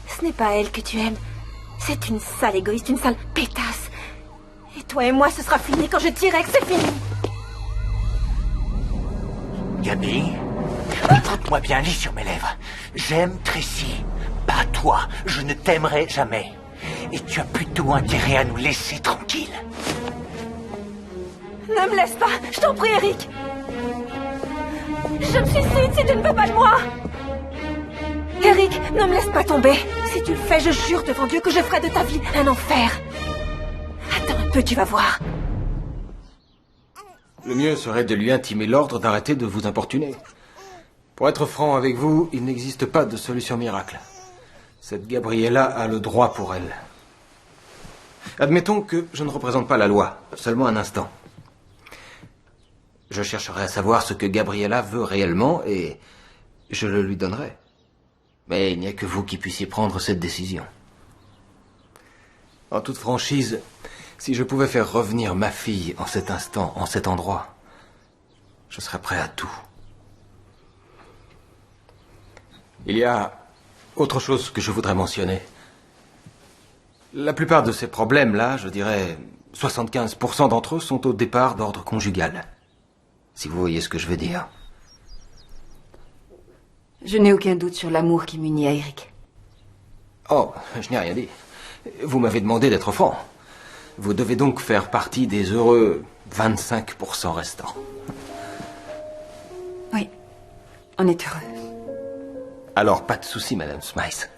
Ce n'est pas elle que tu aimes. C'est une sale égoïste, une sale pétasse. Et toi et moi, ce sera fini quand je dirai que c'est fini.
Gabi, écoute-moi bien, lis sur mes lèvres. J'aime Tracy, pas toi. Je ne t'aimerai jamais. Et tu as plutôt intérêt à nous laisser tranquilles.
Ne me laisse pas, je t'en prie, Eric. Je me suicide si tu ne veux pas de moi. Eric, ne me laisse pas tomber. Si tu le fais, je jure devant Dieu que je ferai de ta vie un enfer. Attends un peu, tu vas voir.
Le mieux serait de lui intimer l'ordre d'arrêter de vous importuner. Pour être franc avec vous, il n'existe pas de solution miracle. Cette Gabriella a le droit pour elle. Admettons que je ne représente pas la loi, seulement un instant. Je chercherai à savoir ce que Gabriella veut réellement et je le lui donnerai. Mais il n'y a que vous qui puissiez prendre cette décision. En toute franchise, si je pouvais faire revenir ma fille en cet instant, en cet endroit, je serais prêt à tout. Il y a autre chose que je voudrais mentionner. La plupart de ces problèmes-là, je dirais 75% d'entre eux sont au départ d'ordre conjugal. Si vous voyez ce que je veux dire.
Je n'ai aucun doute sur l'amour qui m'unit à Eric.
Oh, je n'ai rien dit. Vous m'avez demandé d'être franc. Vous devez donc faire partie des heureux 25% restants.
Oui, on est heureux.
Alors, pas de souci, Madame Smythe.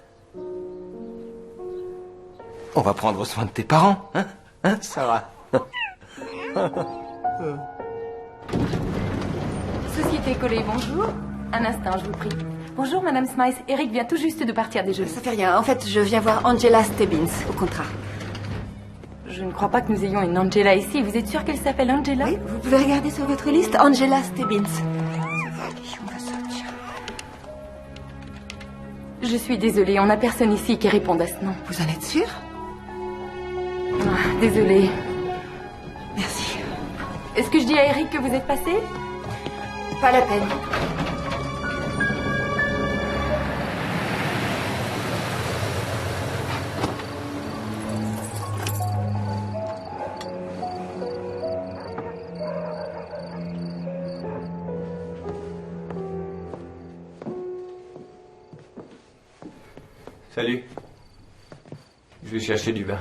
On va prendre soin de tes parents, hein? Hein, Sarah?
Société Collée, bonjour. Un instant, je vous prie. Bonjour, Madame Smythe. Eric vient tout juste de partir déjeuner.
Ça fait rien. En fait, je viens voir Angela Stebbins, au contrat.
Je ne crois pas que nous ayons une Angela ici. Vous êtes sûre qu'elle s'appelle Angela?
Oui, vous pouvez regarder sur votre liste Angela Stebbins.
Je suis désolée, on n'a personne ici qui réponde à ce nom.
Vous en êtes sûre?
Ah, désolée.
Merci.
Est-ce que je dis à Eric que vous êtes passé?
Pas la peine.
Salut. Je vais chercher du vin.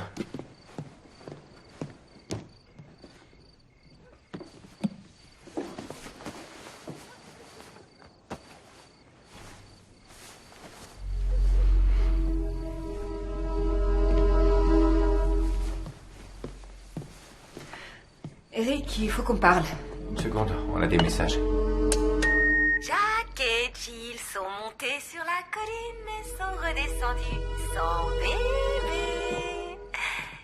Eric, il faut qu'on parle.
Une seconde, on a des messages.
Jack et Jill sont montés sur la colline et sont redescendus sans bébé.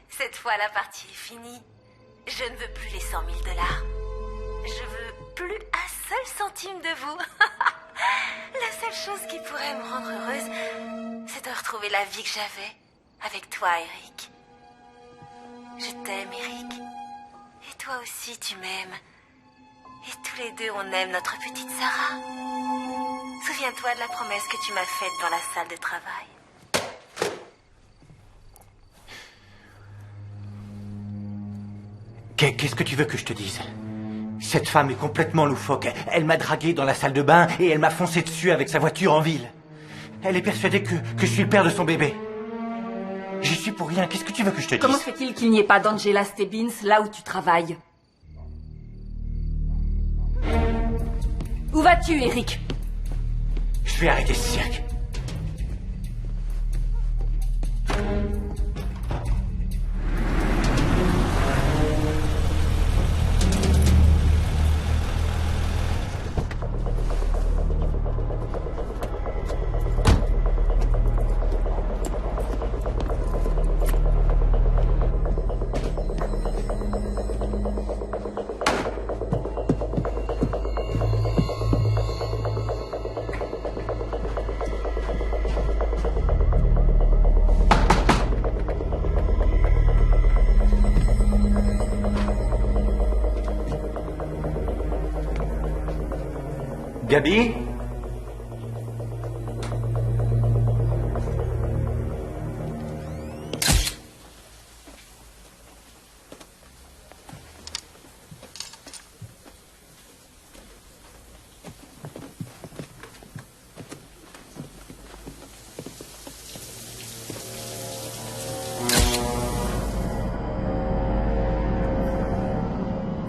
Cette fois, la partie est finie. Je ne veux plus les 100 000 $. Je veux plus un seul centime de vous. La seule chose qui pourrait me rendre heureuse, c'est de retrouver la vie que j'avais avec toi, Eric. Je t'aime, Eric. Et toi aussi, tu m'aimes. Et tous les deux, on aime notre petite Sarah. Souviens-toi de la promesse que tu m'as faite dans la salle de travail.
Qu'est-ce que tu veux que je te dise? Cette femme est complètement loufoque. Elle m'a dragué dans la salle de bain et elle m'a foncé dessus avec sa voiture en ville. Elle est persuadée que je suis le père de son bébé. J'y suis pour rien. Qu'est-ce que tu veux que je te dise?
Comment se fait-il qu'il n'y ait pas d'Angela Stebbins là où tu travailles? Où vas-tu, Eric?
Je vais arrêter ce cirque. Gabi?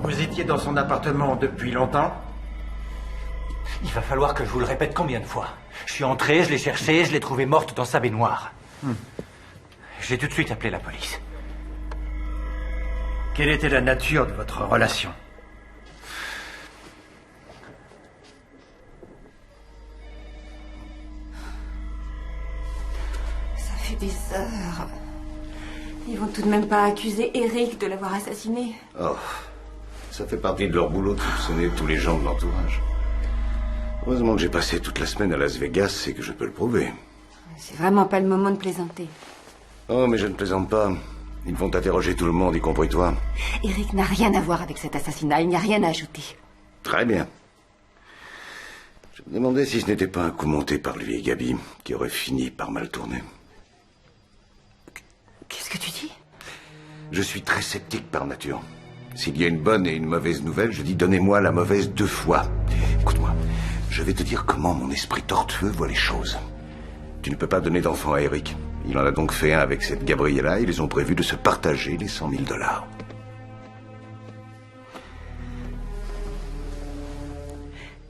Vous étiez dans son appartement depuis longtemps?
Il va falloir que je vous le répète combien de fois. Je suis entré, je l'ai cherchée, je l'ai trouvée morte dans sa baignoire. J'ai tout de suite appelé la police.
Quelle était la nature de votre relation?
des heures. Ils vont tout de même pas accuser Eric de l'avoir assassiné.
Oh, ça fait partie de leur boulot de soupçonner tous les gens de l'entourage. Heureusement que j'ai passé toute la semaine à Las Vegas et que je peux le prouver.
C'est vraiment pas le moment de plaisanter.
Oh, mais je ne plaisante pas. Ils vont interroger tout le monde, y compris toi.
Eric n'a rien à voir avec cet assassinat, il n'y a rien à ajouter.
Très bien. Je me demandais si ce n'était pas un coup monté par lui et Gabi, qui aurait fini par mal tourner.
Qu'est-ce que tu dis?
Je suis très sceptique par nature. S'il y a une bonne et une mauvaise nouvelle, je dis donnez-moi la mauvaise 2 fois. Écoute-moi, je vais te dire comment mon esprit tortueux voit les choses. Tu ne peux pas donner d'enfant à Eric. Il en a donc fait un avec cette Gabriella et ils ont prévu de se partager les 100 000 $.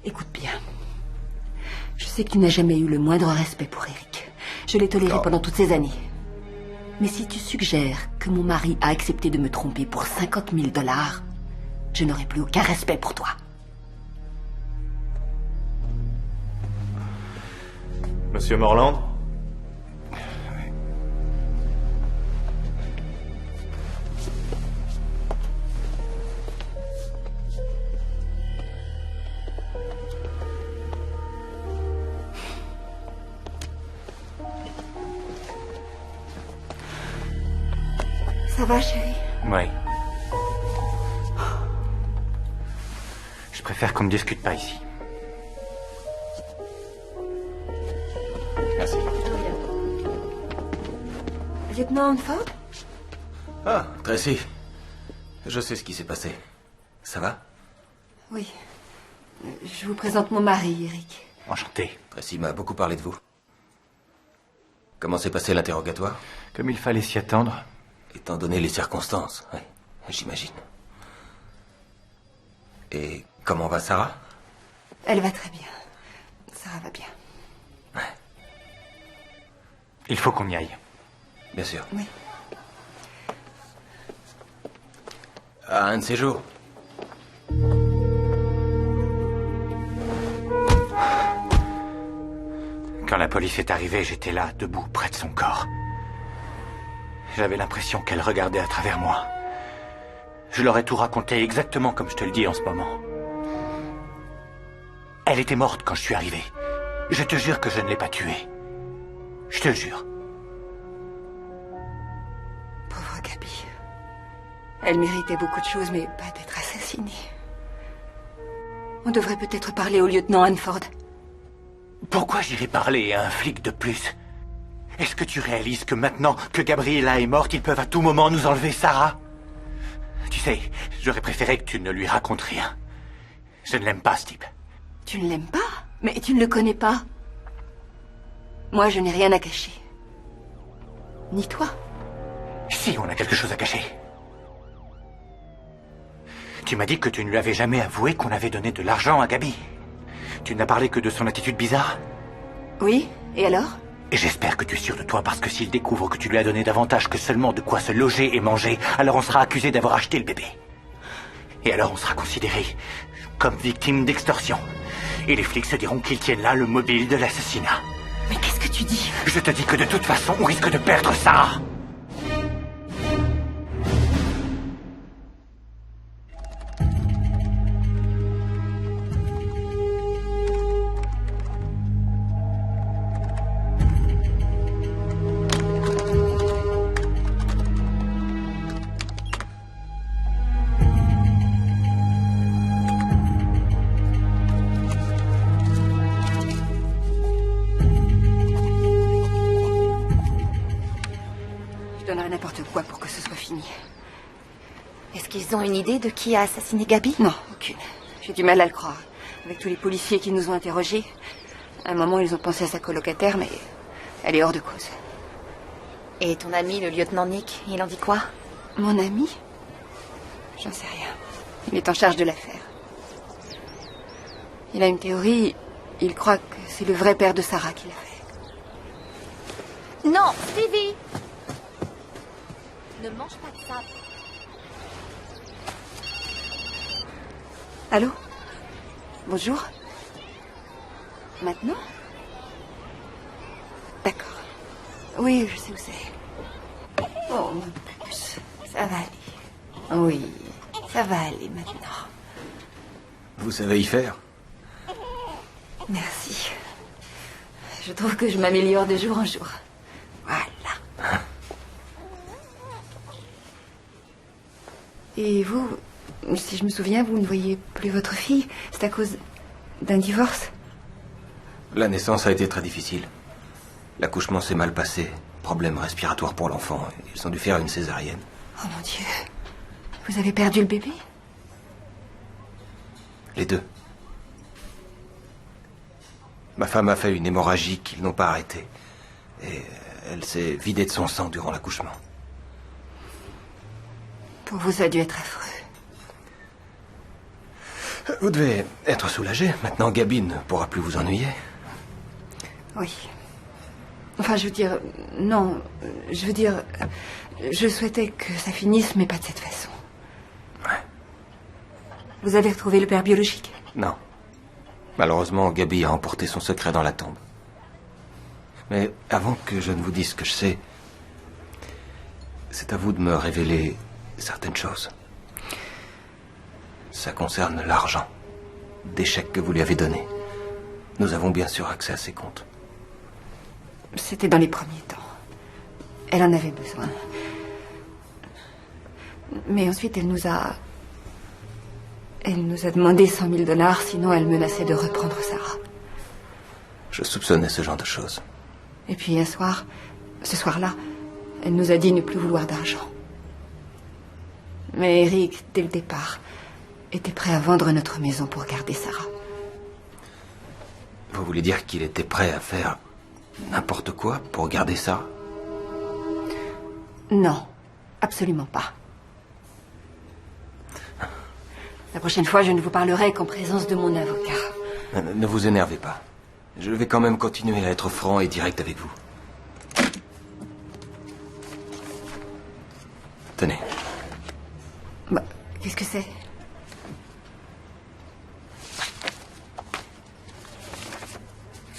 Écoute bien. Je sais que tu n'as jamais eu le moindre respect pour Eric. Je l'ai toléré pendant toutes ces années. Mais si tu suggères que mon mari a accepté de me tromper pour 50 000 $, je n'aurai plus aucun respect pour toi.
Monsieur Morland?
Ça va, chérie?
Oui. Je préfère qu'on ne discute pas ici. Merci.
Lieutenant Hanford?
Ah, Tracy. Je sais ce qui s'est passé. Ça va?
Oui. Je vous présente mon mari, Eric.
Enchanté.
Tracy m'a beaucoup parlé de vous. Comment s'est passé l'interrogatoire?
Comme il fallait s'y attendre.
Étant donné les circonstances, oui, j'imagine. Et comment va Sarah?
Elle va très bien. Sarah va bien.
Ouais.
Il faut qu'on y aille.
Bien sûr.
Oui.
À un de ces jours.
Quand la police est arrivée, j'étais là, debout, près de son corps. J'avais l'impression qu'elle regardait à travers moi. Je leur ai tout raconté exactement comme je te le dis en ce moment. Elle était morte quand je suis arrivé. Je te jure que je ne l'ai pas tuée. Je te le jure.
Pauvre Gabi. Elle méritait beaucoup de choses, mais pas d'être assassinée. On devrait peut-être parler au lieutenant Hanford.
Pourquoi j'irais parler à un flic de plus? Est-ce que tu réalises que maintenant que Gabriella est morte, ils peuvent à tout moment nous enlever Sarah? Tu sais, j'aurais préféré que tu ne lui racontes rien. Je ne l'aime pas, ce type.
Tu ne l'aimes pas? Mais tu ne le connais pas. Moi, je n'ai rien à cacher. Ni toi.
Si, on a quelque chose à cacher. Tu m'as dit que tu ne lui avais jamais avoué qu'on avait donné de l'argent à Gabi. Tu n'as parlé que de son attitude bizarre?
Oui, et alors?
Et j'espère que tu es sûr de toi, parce que s'il découvre que tu lui as donné davantage que seulement de quoi se loger et manger, alors on sera accusé d'avoir acheté le bébé. Et alors on sera considéré comme victime d'extorsion. Et les flics se diront qu'ils tiennent là le mobile de l'assassinat.
Mais qu'est-ce que tu dis?
Je te dis que de toute façon, on risque de perdre Sarah.
Est-ce qu'ils ont une idée de qui a assassiné Gabi?
Non, aucune. J'ai du mal à le croire. Avec tous les policiers qui nous ont interrogés, à un moment, ils ont pensé à sa colocataire, mais elle est hors de cause.
Et ton ami, le lieutenant Nick, il en dit quoi?
Mon ami? J'en sais rien. Il est en charge de l'affaire. Il a une théorie. Il croit que c'est le vrai père de Sarah qui l'a fait.
Non, Stevie! Ne mange pas de ça.
Allô? Bonjour? Maintenant? D'accord. Oui, je sais où c'est. Oh, mon puce, ça va aller. Oui, ça va aller maintenant.
Vous savez y faire?
Merci. Je trouve que je m'améliore de jour en jour. Voilà. Et vous, si je me souviens, vous ne voyez plus votre fille. C'est à cause d'un divorce?
La naissance a été très difficile. L'accouchement s'est mal passé. Problème respiratoire pour l'enfant. Ils ont dû faire une césarienne.
Oh mon Dieu. Vous avez perdu le bébé?
Les deux. Ma femme a fait une hémorragie qu'ils n'ont pas arrêtée. Et elle s'est vidée de son sang durant l'accouchement.
Pour vous, ça a dû être affreux.
Vous devez être soulagé. Maintenant, Gabi ne pourra plus vous ennuyer.
Oui. Enfin, je veux dire... Non, je veux dire... Je souhaitais que ça finisse, mais pas de cette façon.
Ouais.
Vous avez retrouvé le père biologique?
Non. Malheureusement, Gabi a emporté son secret dans la tombe. Mais avant que je ne vous dise ce que je sais, c'est à vous de me révéler certaines choses. Ça concerne l'argent des chèques que vous lui avez donnés. Nous avons bien sûr accès à ses comptes.
C'était dans les premiers temps. Elle en avait besoin. Mais ensuite, elle nous a demandé $100 000, sinon elle menaçait de reprendre Sarah.
Je soupçonnais ce genre de choses.
Et puis un soir, ce soir-là, elle nous a dit ne plus vouloir d'argent. Mais Eric, dès le départ, était prêt à vendre notre maison pour garder Sarah.
Vous voulez dire qu'il était prêt à faire n'importe quoi pour garder Sarah?
Non, absolument pas. La prochaine fois, je ne vous parlerai qu'en présence de mon avocat.
Ne vous énervez pas. Je vais quand même continuer à être franc et direct avec vous. Tenez.
Bah, qu'est-ce que c'est?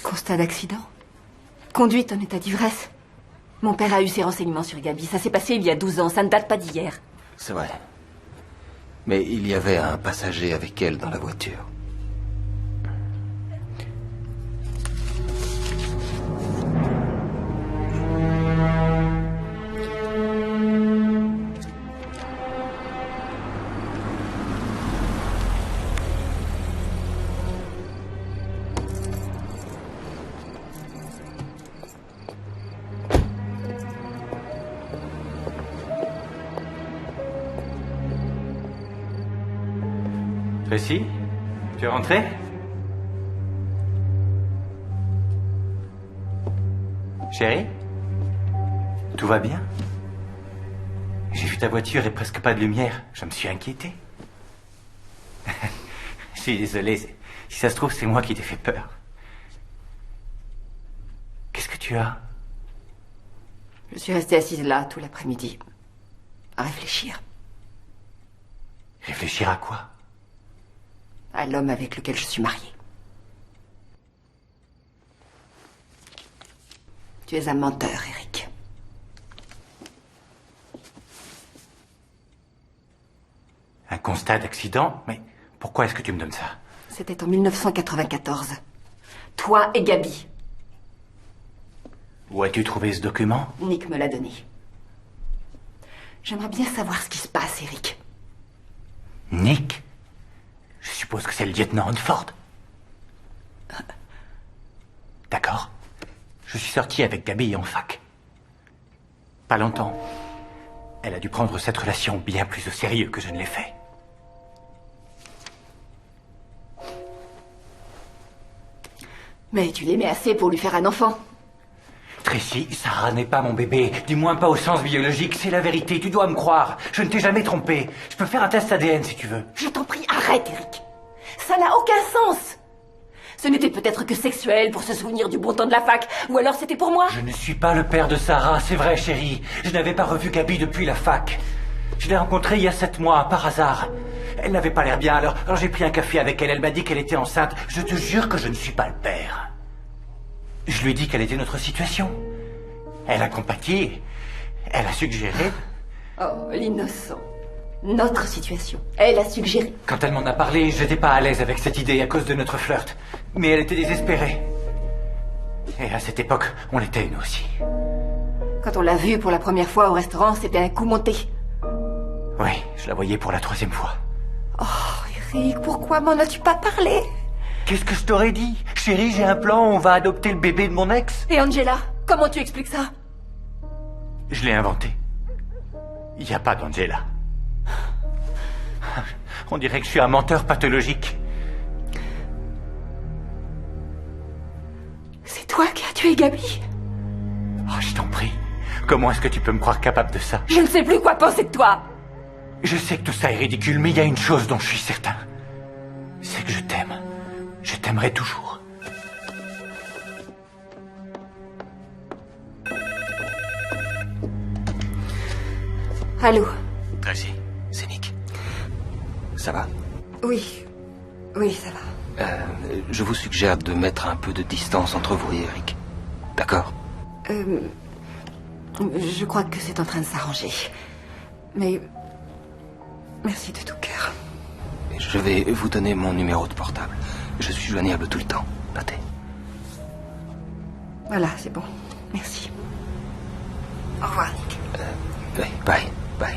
Constat d'accident? Conduite en état d'ivresse? Mon père a eu ses renseignements sur Gabi. Ça s'est passé il y a 12 ans. Ça ne date pas d'hier.
C'est vrai. Mais il y avait un passager avec elle dans la voiture.
Tracy, tu es rentrée? Chérie? Tout va bien? J'ai vu ta voiture et presque pas de lumière. Je me suis inquiété. Je suis désolé. Si ça se trouve, c'est moi qui t'ai fait peur. Qu'est-ce que tu as?
Je suis restée assise là tout l'après-midi, à réfléchir.
Réfléchir à quoi?
À l'homme avec lequel je suis mariée. Tu es un menteur, Eric.
Un constat d'accident? Mais pourquoi est-ce que tu me donnes ça?
C'était en 1994. Toi et Gabi.
Où as-tu trouvé ce document?
Nick me l'a donné. J'aimerais bien savoir ce qui se passe, Eric.
Nick? Je suppose que c'est le lieutenant Hanford. D'accord. Je suis sorti avec Gabi en fac. Pas longtemps. Elle a dû prendre cette relation bien plus au sérieux que je ne l'ai fait.
Mais tu l'aimais assez pour lui faire un enfant.
Tracy, Sarah n'est pas mon bébé. Du moins pas au sens biologique. C'est la vérité. Tu dois me croire. Je ne t'ai jamais trompé. Je peux faire un test ADN si tu veux.
Je t'en prie, arrête, Eric. Ça n'a aucun sens. Ce n'était peut-être que sexuel pour se souvenir du bon temps de la fac. Ou alors c'était pour moi.
Je ne suis pas le père de Sarah, c'est vrai, chérie. Je n'avais pas revu Gabi depuis la fac. Je l'ai rencontrée il y a 7 mois, par hasard. Elle n'avait pas l'air bien, alors j'ai pris un café avec elle. Elle m'a dit qu'elle était enceinte. Je te jure que je ne suis pas le père. Je lui ai dit quelle était notre situation. Elle a compati. Elle a suggéré.
Oh, l'innocent. Notre situation. Elle a suggéré.
Quand elle m'en a parlé, j'étais pas à l'aise avec cette idée à cause de notre flirt. Mais elle était désespérée. Et à cette époque, on l'était nous aussi.
Quand on l'a vue pour la première fois au restaurant, c'était un coup monté.
Oui, je la voyais pour la 3e fois.
Oh, Eric, pourquoi m'en as-tu pas parlé?
Qu'est-ce que je t'aurais dit? Chérie, j'ai un plan, on va adopter le bébé de mon ex.
Et Angela, comment tu expliques ça?
Je l'ai inventé. Il n'y a pas d'Angela. On dirait que je suis un menteur pathologique.
C'est toi qui as tué Gabi?
Oh, je t'en prie. Comment est-ce que tu peux me croire capable de ça?
Je ne sais plus quoi penser de toi.
Je sais que tout ça est ridicule, mais il y a une chose dont je suis certain. C'est que je t'aime. Je t'aimerai toujours.
Allô?
Tracy, c'est Nick. Ça va?
Oui. Oui, ça va.
Je vous suggère de mettre un peu de distance entre vous et Eric. D'accord?
Je crois que c'est en train de s'arranger. Mais... merci de tout cœur.
Je vais vous donner mon numéro de portable. Je suis joignable tout le temps. Notez.
Voilà, c'est bon. Merci. Au revoir, Nick.
Oui, bye, bye.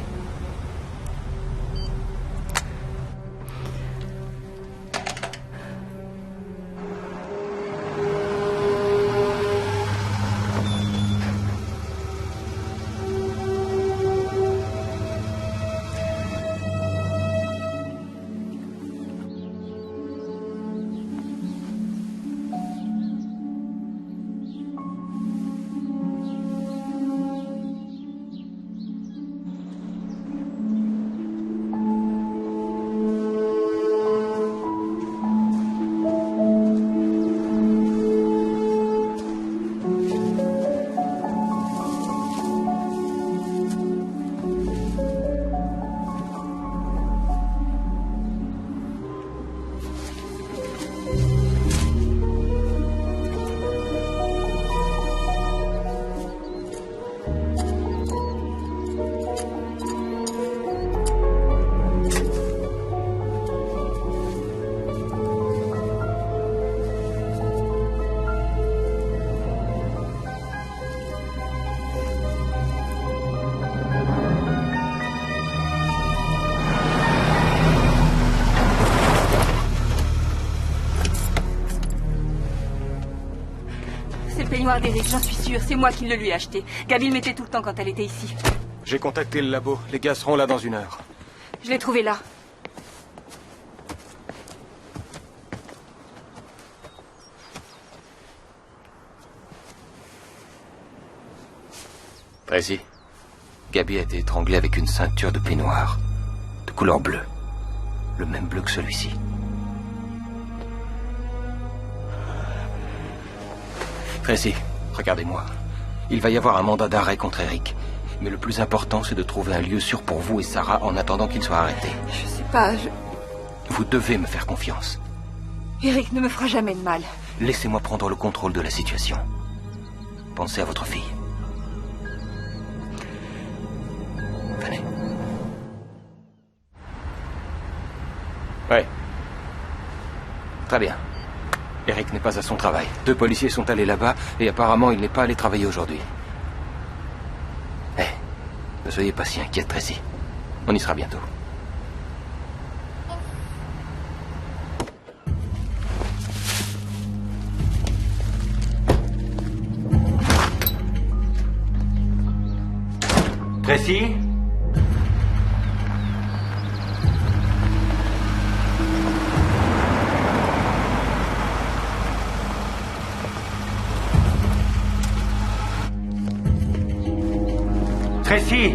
Peignoir d'Eric, j'en suis sûre. C'est moi qui le lui ai acheté. Gabi le mettait tout le temps quand elle était ici.
J'ai contacté le labo. Les gars seront là dans 1 heure.
Je l'ai trouvé là.
Tracy, Gabi a été étranglée avec une ceinture de peignoir. De couleur bleue. Le même bleu que celui-ci. Tracy, regardez-moi. Il va y avoir un mandat d'arrêt contre Eric. Mais le plus important, c'est de trouver un lieu sûr pour vous et Sarah en attendant qu'il soit arrêté.
Je sais pas,
Vous devez me faire confiance.
Eric ne me fera jamais de mal.
Laissez-moi prendre le contrôle de la situation. Pensez à votre fille. Venez. Ouais. Très bien. Eric n'est pas à son travail. 2 policiers sont allés là-bas et apparemment il n'est pas allé travailler aujourd'hui. Ne soyez pas si inquiète, Tracy. On y sera bientôt.
Tracy? Tracy!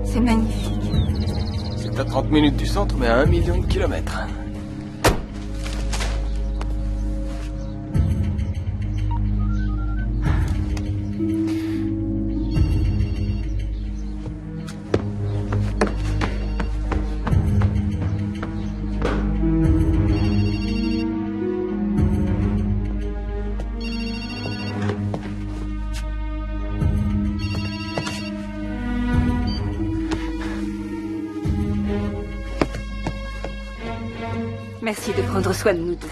C'est magnifique.
C'est à 30 minutes du centre, mais à 1 million de kilomètres.
Merci de prendre soin de nous deux.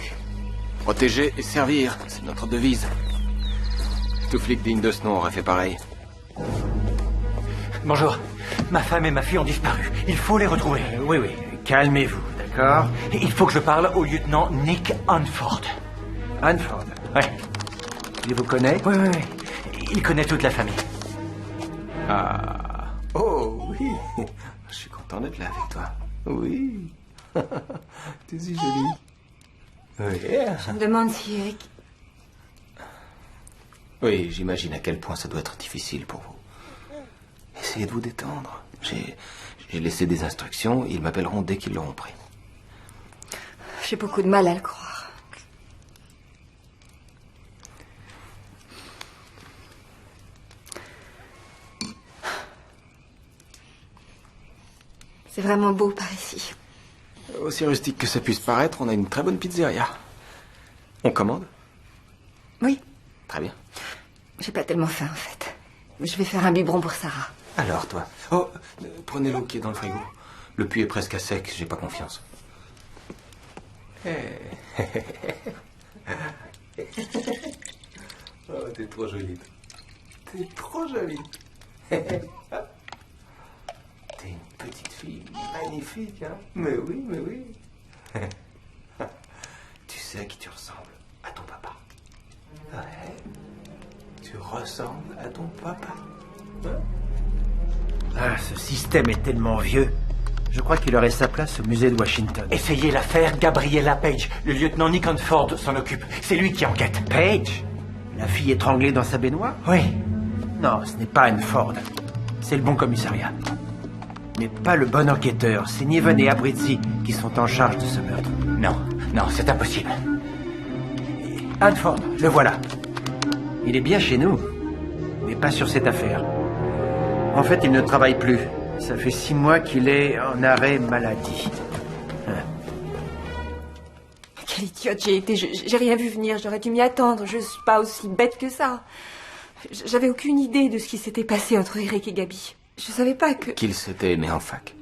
Protéger et servir, c'est notre devise. Tout flic digne de ce nom aurait fait pareil.
Bonjour. Ma femme et ma fille ont disparu. Il faut les retrouver.
Oui, calmez-vous, d'accord?
Il faut que je parle au lieutenant Nick Hanford.
Hanford?
Ouais.
Il vous connaît?
Oui. Il connaît toute la famille.
Ah. Oh, oui. Je suis content d'être là avec toi. Oui. T'es si jolie. Oui.
Je me demande si Eric...
Oui, j'imagine à quel point ça doit être difficile pour vous. Essayez de vous détendre. J'ai laissé des instructions. Ils m'appelleront dès qu'ils l'auront pris.
J'ai beaucoup de mal à le croire. C'est vraiment beau par ici.
Aussi rustique que ça puisse paraître, on a une très bonne pizzeria. On commande?
Oui.
Très bien.
J'ai pas tellement faim, en fait. Je vais faire un biberon pour Sarah.
Alors, toi? Oh, prenez l'eau qui est dans le frigo. Le puits est presque à sec, j'ai pas confiance. Oh, t'es trop jolie. T'es trop jolie. T'es une petite fille magnifique, hein? Mais oui. Tu sais à qui tu ressembles? À ton papa. Ouais. Tu ressembles à ton papa.
Ah, ce système est tellement vieux. Je crois qu'il aurait sa place au musée de Washington.
Essayez l'affaire Gabriella Page. Le lieutenant Nick Hanford s'en occupe. C'est lui qui enquête.
Page? La fille étranglée dans sa baignoire?
Oui.
Non, ce n'est pas Hanford. C'est le bon commissariat. Mais pas le bon enquêteur. C'est Niven et Abrizi qui sont en charge de ce meurtre.
Non, c'est impossible.
Hanford, le voilà. Il est bien chez nous, mais pas sur cette affaire. En fait, il ne travaille plus. Ça fait 6 mois qu'il est en arrêt maladie.
Quelle idiote j'ai été. J'ai rien vu venir. J'aurais dû m'y attendre. Je suis pas aussi bête que ça. J'avais aucune idée de ce qui s'était passé entre Eric et Gabi. Je savais pas que...
Qu'ils s'étaient aimés en fac.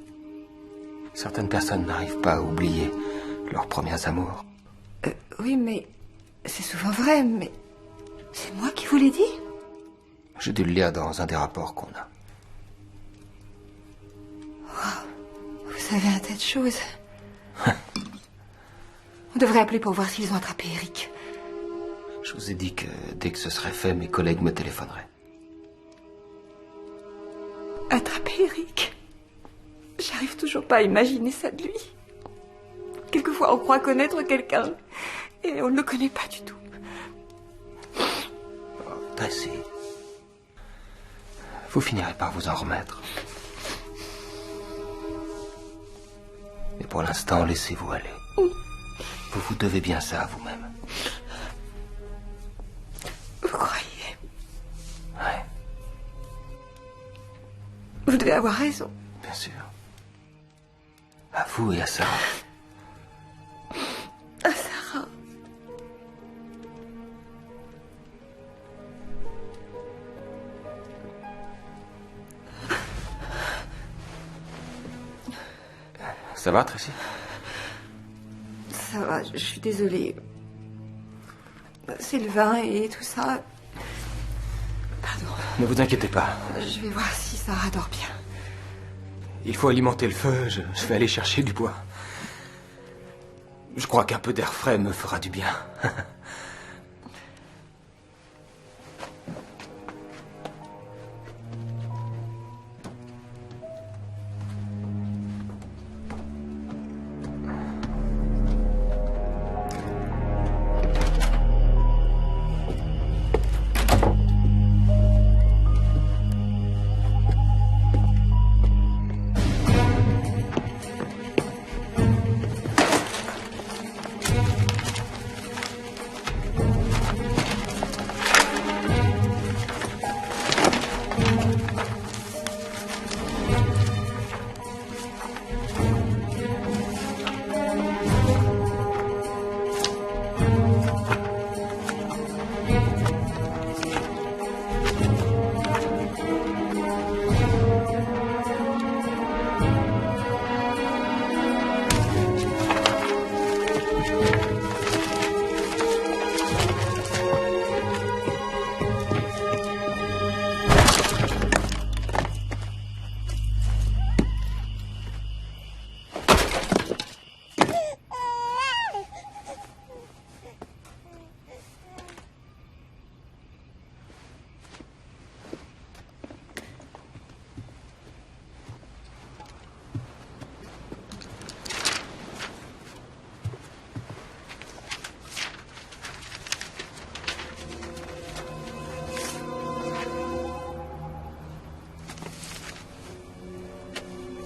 Certaines personnes n'arrivent pas à oublier leurs premiers amours.
Oui, mais... C'est souvent vrai, mais... C'est moi qui vous l'ai dit?
J'ai dû le lire dans un des rapports qu'on a.
Wow. Vous savez un tas de choses. On devrait appeler pour voir s'ils ont attrapé Eric.
Je vous ai dit que dès que ce serait fait, mes collègues me téléphoneraient.
Attraper Eric? J'arrive toujours pas à imaginer ça de lui. Quelquefois, on croit connaître quelqu'un et on ne le connaît pas du tout.
Tracy, vous finirez par vous en remettre. Mais pour l'instant, laissez-vous aller. Vous vous devez bien ça à vous-même.
Vous croyez?
Ouais,
Vous devez avoir raison.
bien sûr. À vous et à Sarah.
Ah, Sarah.
Ça va, Tracy?
Ça va, je suis désolée. C'est le vin et tout ça. Pardon.
Ne vous inquiétez pas.
Je vais voir si Sarah dort bien.
Il faut alimenter le feu. Je vais aller chercher du bois. Je crois qu'un peu d'air frais me fera du bien.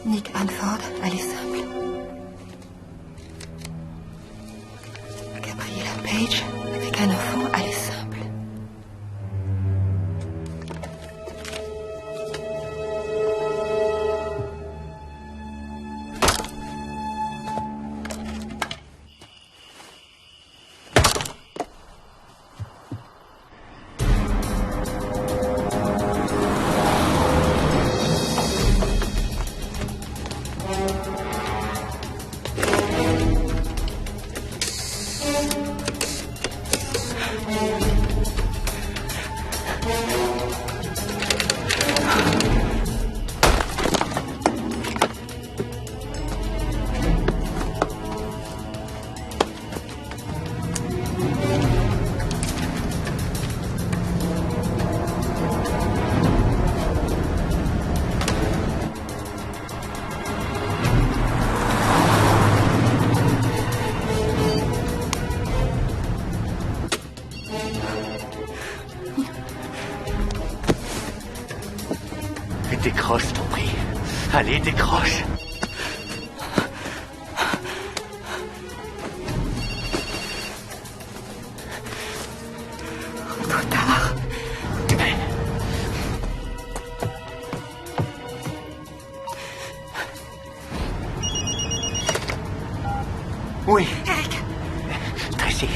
Nick Hanford, elle est simple. Gabriella Page, avec un enfant, elle est simple.
Décroche, je t'en prie. Allez, décroche.
Trop tard.
Oui.
Eric,
Tracy,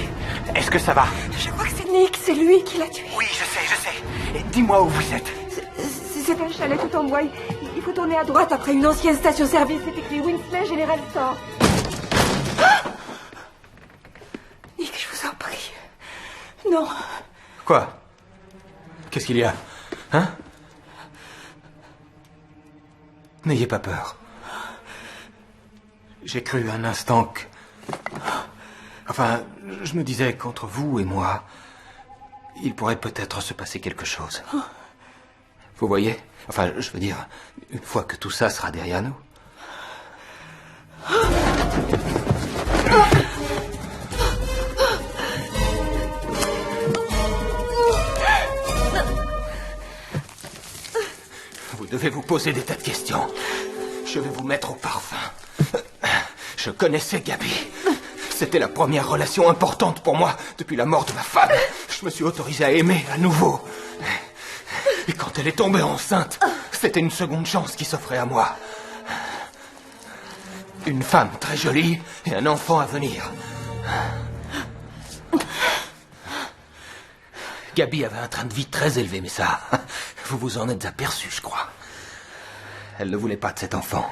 est-ce que ça va?
Je crois que c'est Nick, c'est lui qui l'a tué.
Oui, je sais. Dis-moi où vous êtes.
C'est un chalet tout en bois. Il faut tourner à droite après une ancienne station-service. C'est écrit Winsley General Store. Nick, je vous en prie. Non.
Quoi? Qu'est-ce qu'il y a? Hein? N'ayez pas peur. J'ai cru un instant que... Enfin, je me disais qu'entre vous et moi, il pourrait peut-être se passer quelque chose. Vous voyez? Enfin, je veux dire, une fois que tout ça sera derrière nous. Vous devez vous poser des tas de questions. Je vais vous mettre au parfum. Je connaissais Gabi. C'était la première relation importante pour moi depuis la mort de ma femme. Je me suis autorisé à aimer à nouveau. Et quand elle est tombée enceinte, c'était une seconde chance qui s'offrait à moi. Une femme très jolie et un enfant à venir. Gabi avait un train de vie très élevé, mais ça, vous vous en êtes aperçu, je crois. Elle ne voulait pas de cet enfant.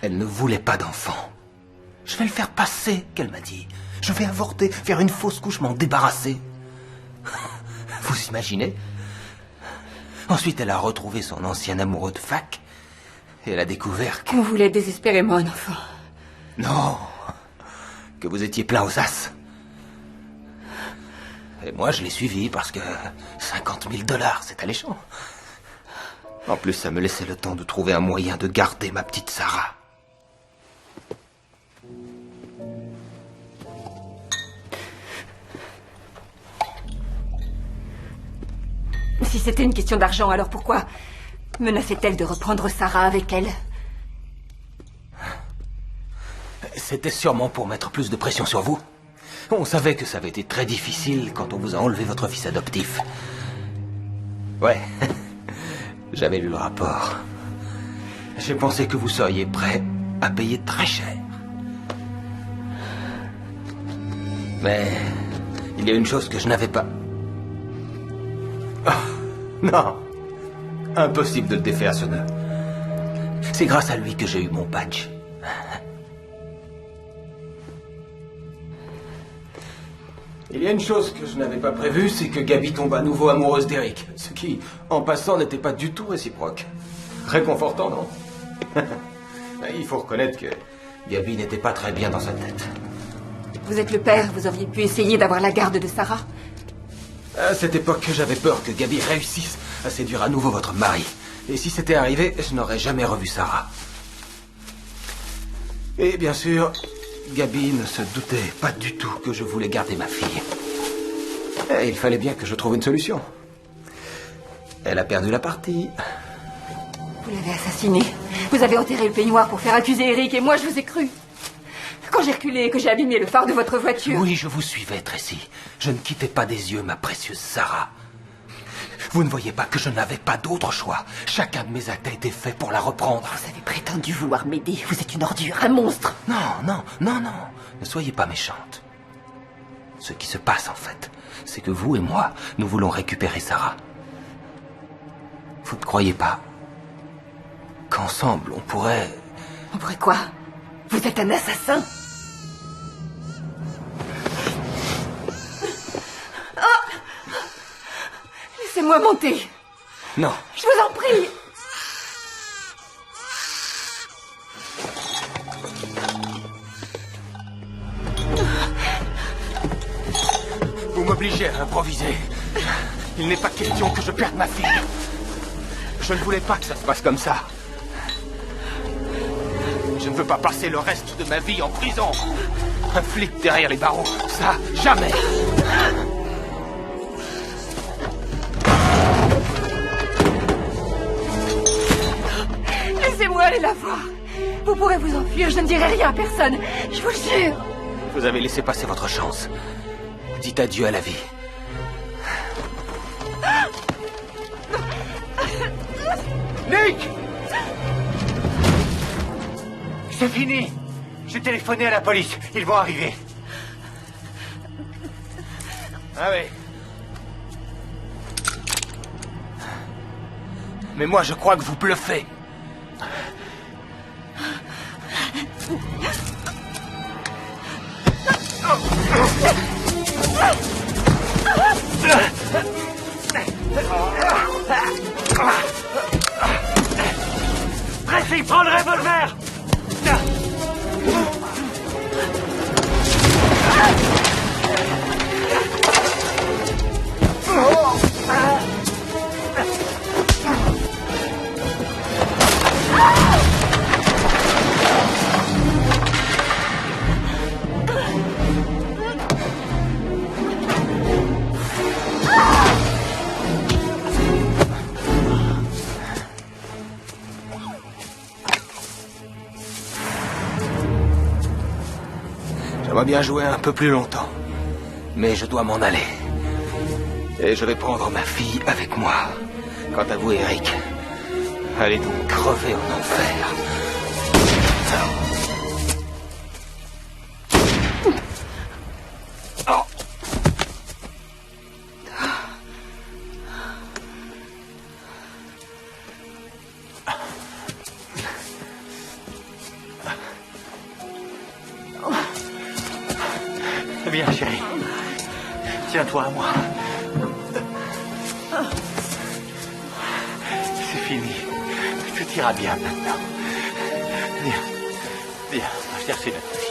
Elle ne voulait pas d'enfant. Je vais le faire passer, qu'elle m'a dit. Je vais avorter, faire une fausse couche, m'en débarrasser. Vous imaginez? Ensuite, elle a retrouvé son ancien amoureux de fac. Et elle a découvert que...
On voulait désespérément un enfant.
Non, que vous étiez plein aux as. Et moi, je l'ai suivi parce que 50 000 $, c'est alléchant. En plus, ça me laissait le temps de trouver un moyen de garder ma petite Sarah.
Si c'était une question d'argent, alors pourquoi menaçait-elle de reprendre Sarah avec elle?
C'était sûrement pour mettre plus de pression sur vous. On savait que ça avait été très difficile quand on vous a enlevé votre fils adoptif. Ouais, j'avais lu le rapport. J'ai pensé que vous seriez prêt à payer très cher. Mais il y a une chose que je n'avais pas. Oh, non, impossible de le défaire, ce nœud. C'est grâce à lui que j'ai eu mon badge. Il y a une chose que je n'avais pas prévue, c'est que Gabi tombe à nouveau amoureuse d'Eric. Ce qui, en passant, n'était pas du tout réciproque. Réconfortant, non? Il faut reconnaître que Gabi n'était pas très bien dans sa tête.
Vous êtes le père, vous auriez pu essayer d'avoir la garde de Sarah.
À cette époque, j'avais peur que Gabi réussisse à séduire à nouveau votre mari. Et si c'était arrivé, je n'aurais jamais revu Sarah. Et bien sûr, Gabi ne se doutait pas du tout que je voulais garder ma fille. Et il fallait bien que je trouve une solution. Elle a perdu la partie.
Vous l'avez assassiné. Vous avez enterré le peignoir pour faire accuser Eric et moi je vous ai cru. Quand j'ai reculé et que j'ai abîmé le phare de votre voiture...
Oui, je vous suivais, Tracy. Je ne quittais pas des yeux ma précieuse Sarah. Vous ne voyez pas que je n'avais pas d'autre choix. Chacun de mes actes a été fait pour la reprendre.
Vous avez prétendu vouloir m'aider. Vous êtes une ordure, un monstre.
Non. Ne soyez pas méchante. Ce qui se passe, en fait, c'est que vous et moi, nous voulons récupérer Sarah. Vous ne croyez pas qu'ensemble, on pourrait...
On pourrait quoi? Vous êtes un assassin. Oh! Laissez-moi monter.
Non.
Je vous en prie.
Vous m'obligez à improviser. Il n'est pas question que je perde ma fille. Je ne voulais pas que ça se passe comme ça. Je ne veux pas passer le reste de ma vie en prison. Un flic derrière les barreaux, ça, jamais.
Laissez-moi aller la voir. Vous pourrez vous enfuir, je ne dirai rien à personne. Je vous le jure.
Vous avez laissé passer votre chance. Dites adieu à la vie.
Nick! C'est fini. J'ai téléphoné à la police. Ils vont arriver.
Ah oui. Mais moi, je crois que vous bluffez.
Tracy, prends le revolver!
J'aimerais bien jouer un peu plus longtemps. Mais je dois m'en aller. Et je vais prendre ma fille avec moi. Quant à vous, Eric, allez donc crever en enfer. Oh.
Viens, chérie. Tiens-toi à moi. C'est fini. Tout ira bien maintenant. Viens. Viens, je chercher notre fille.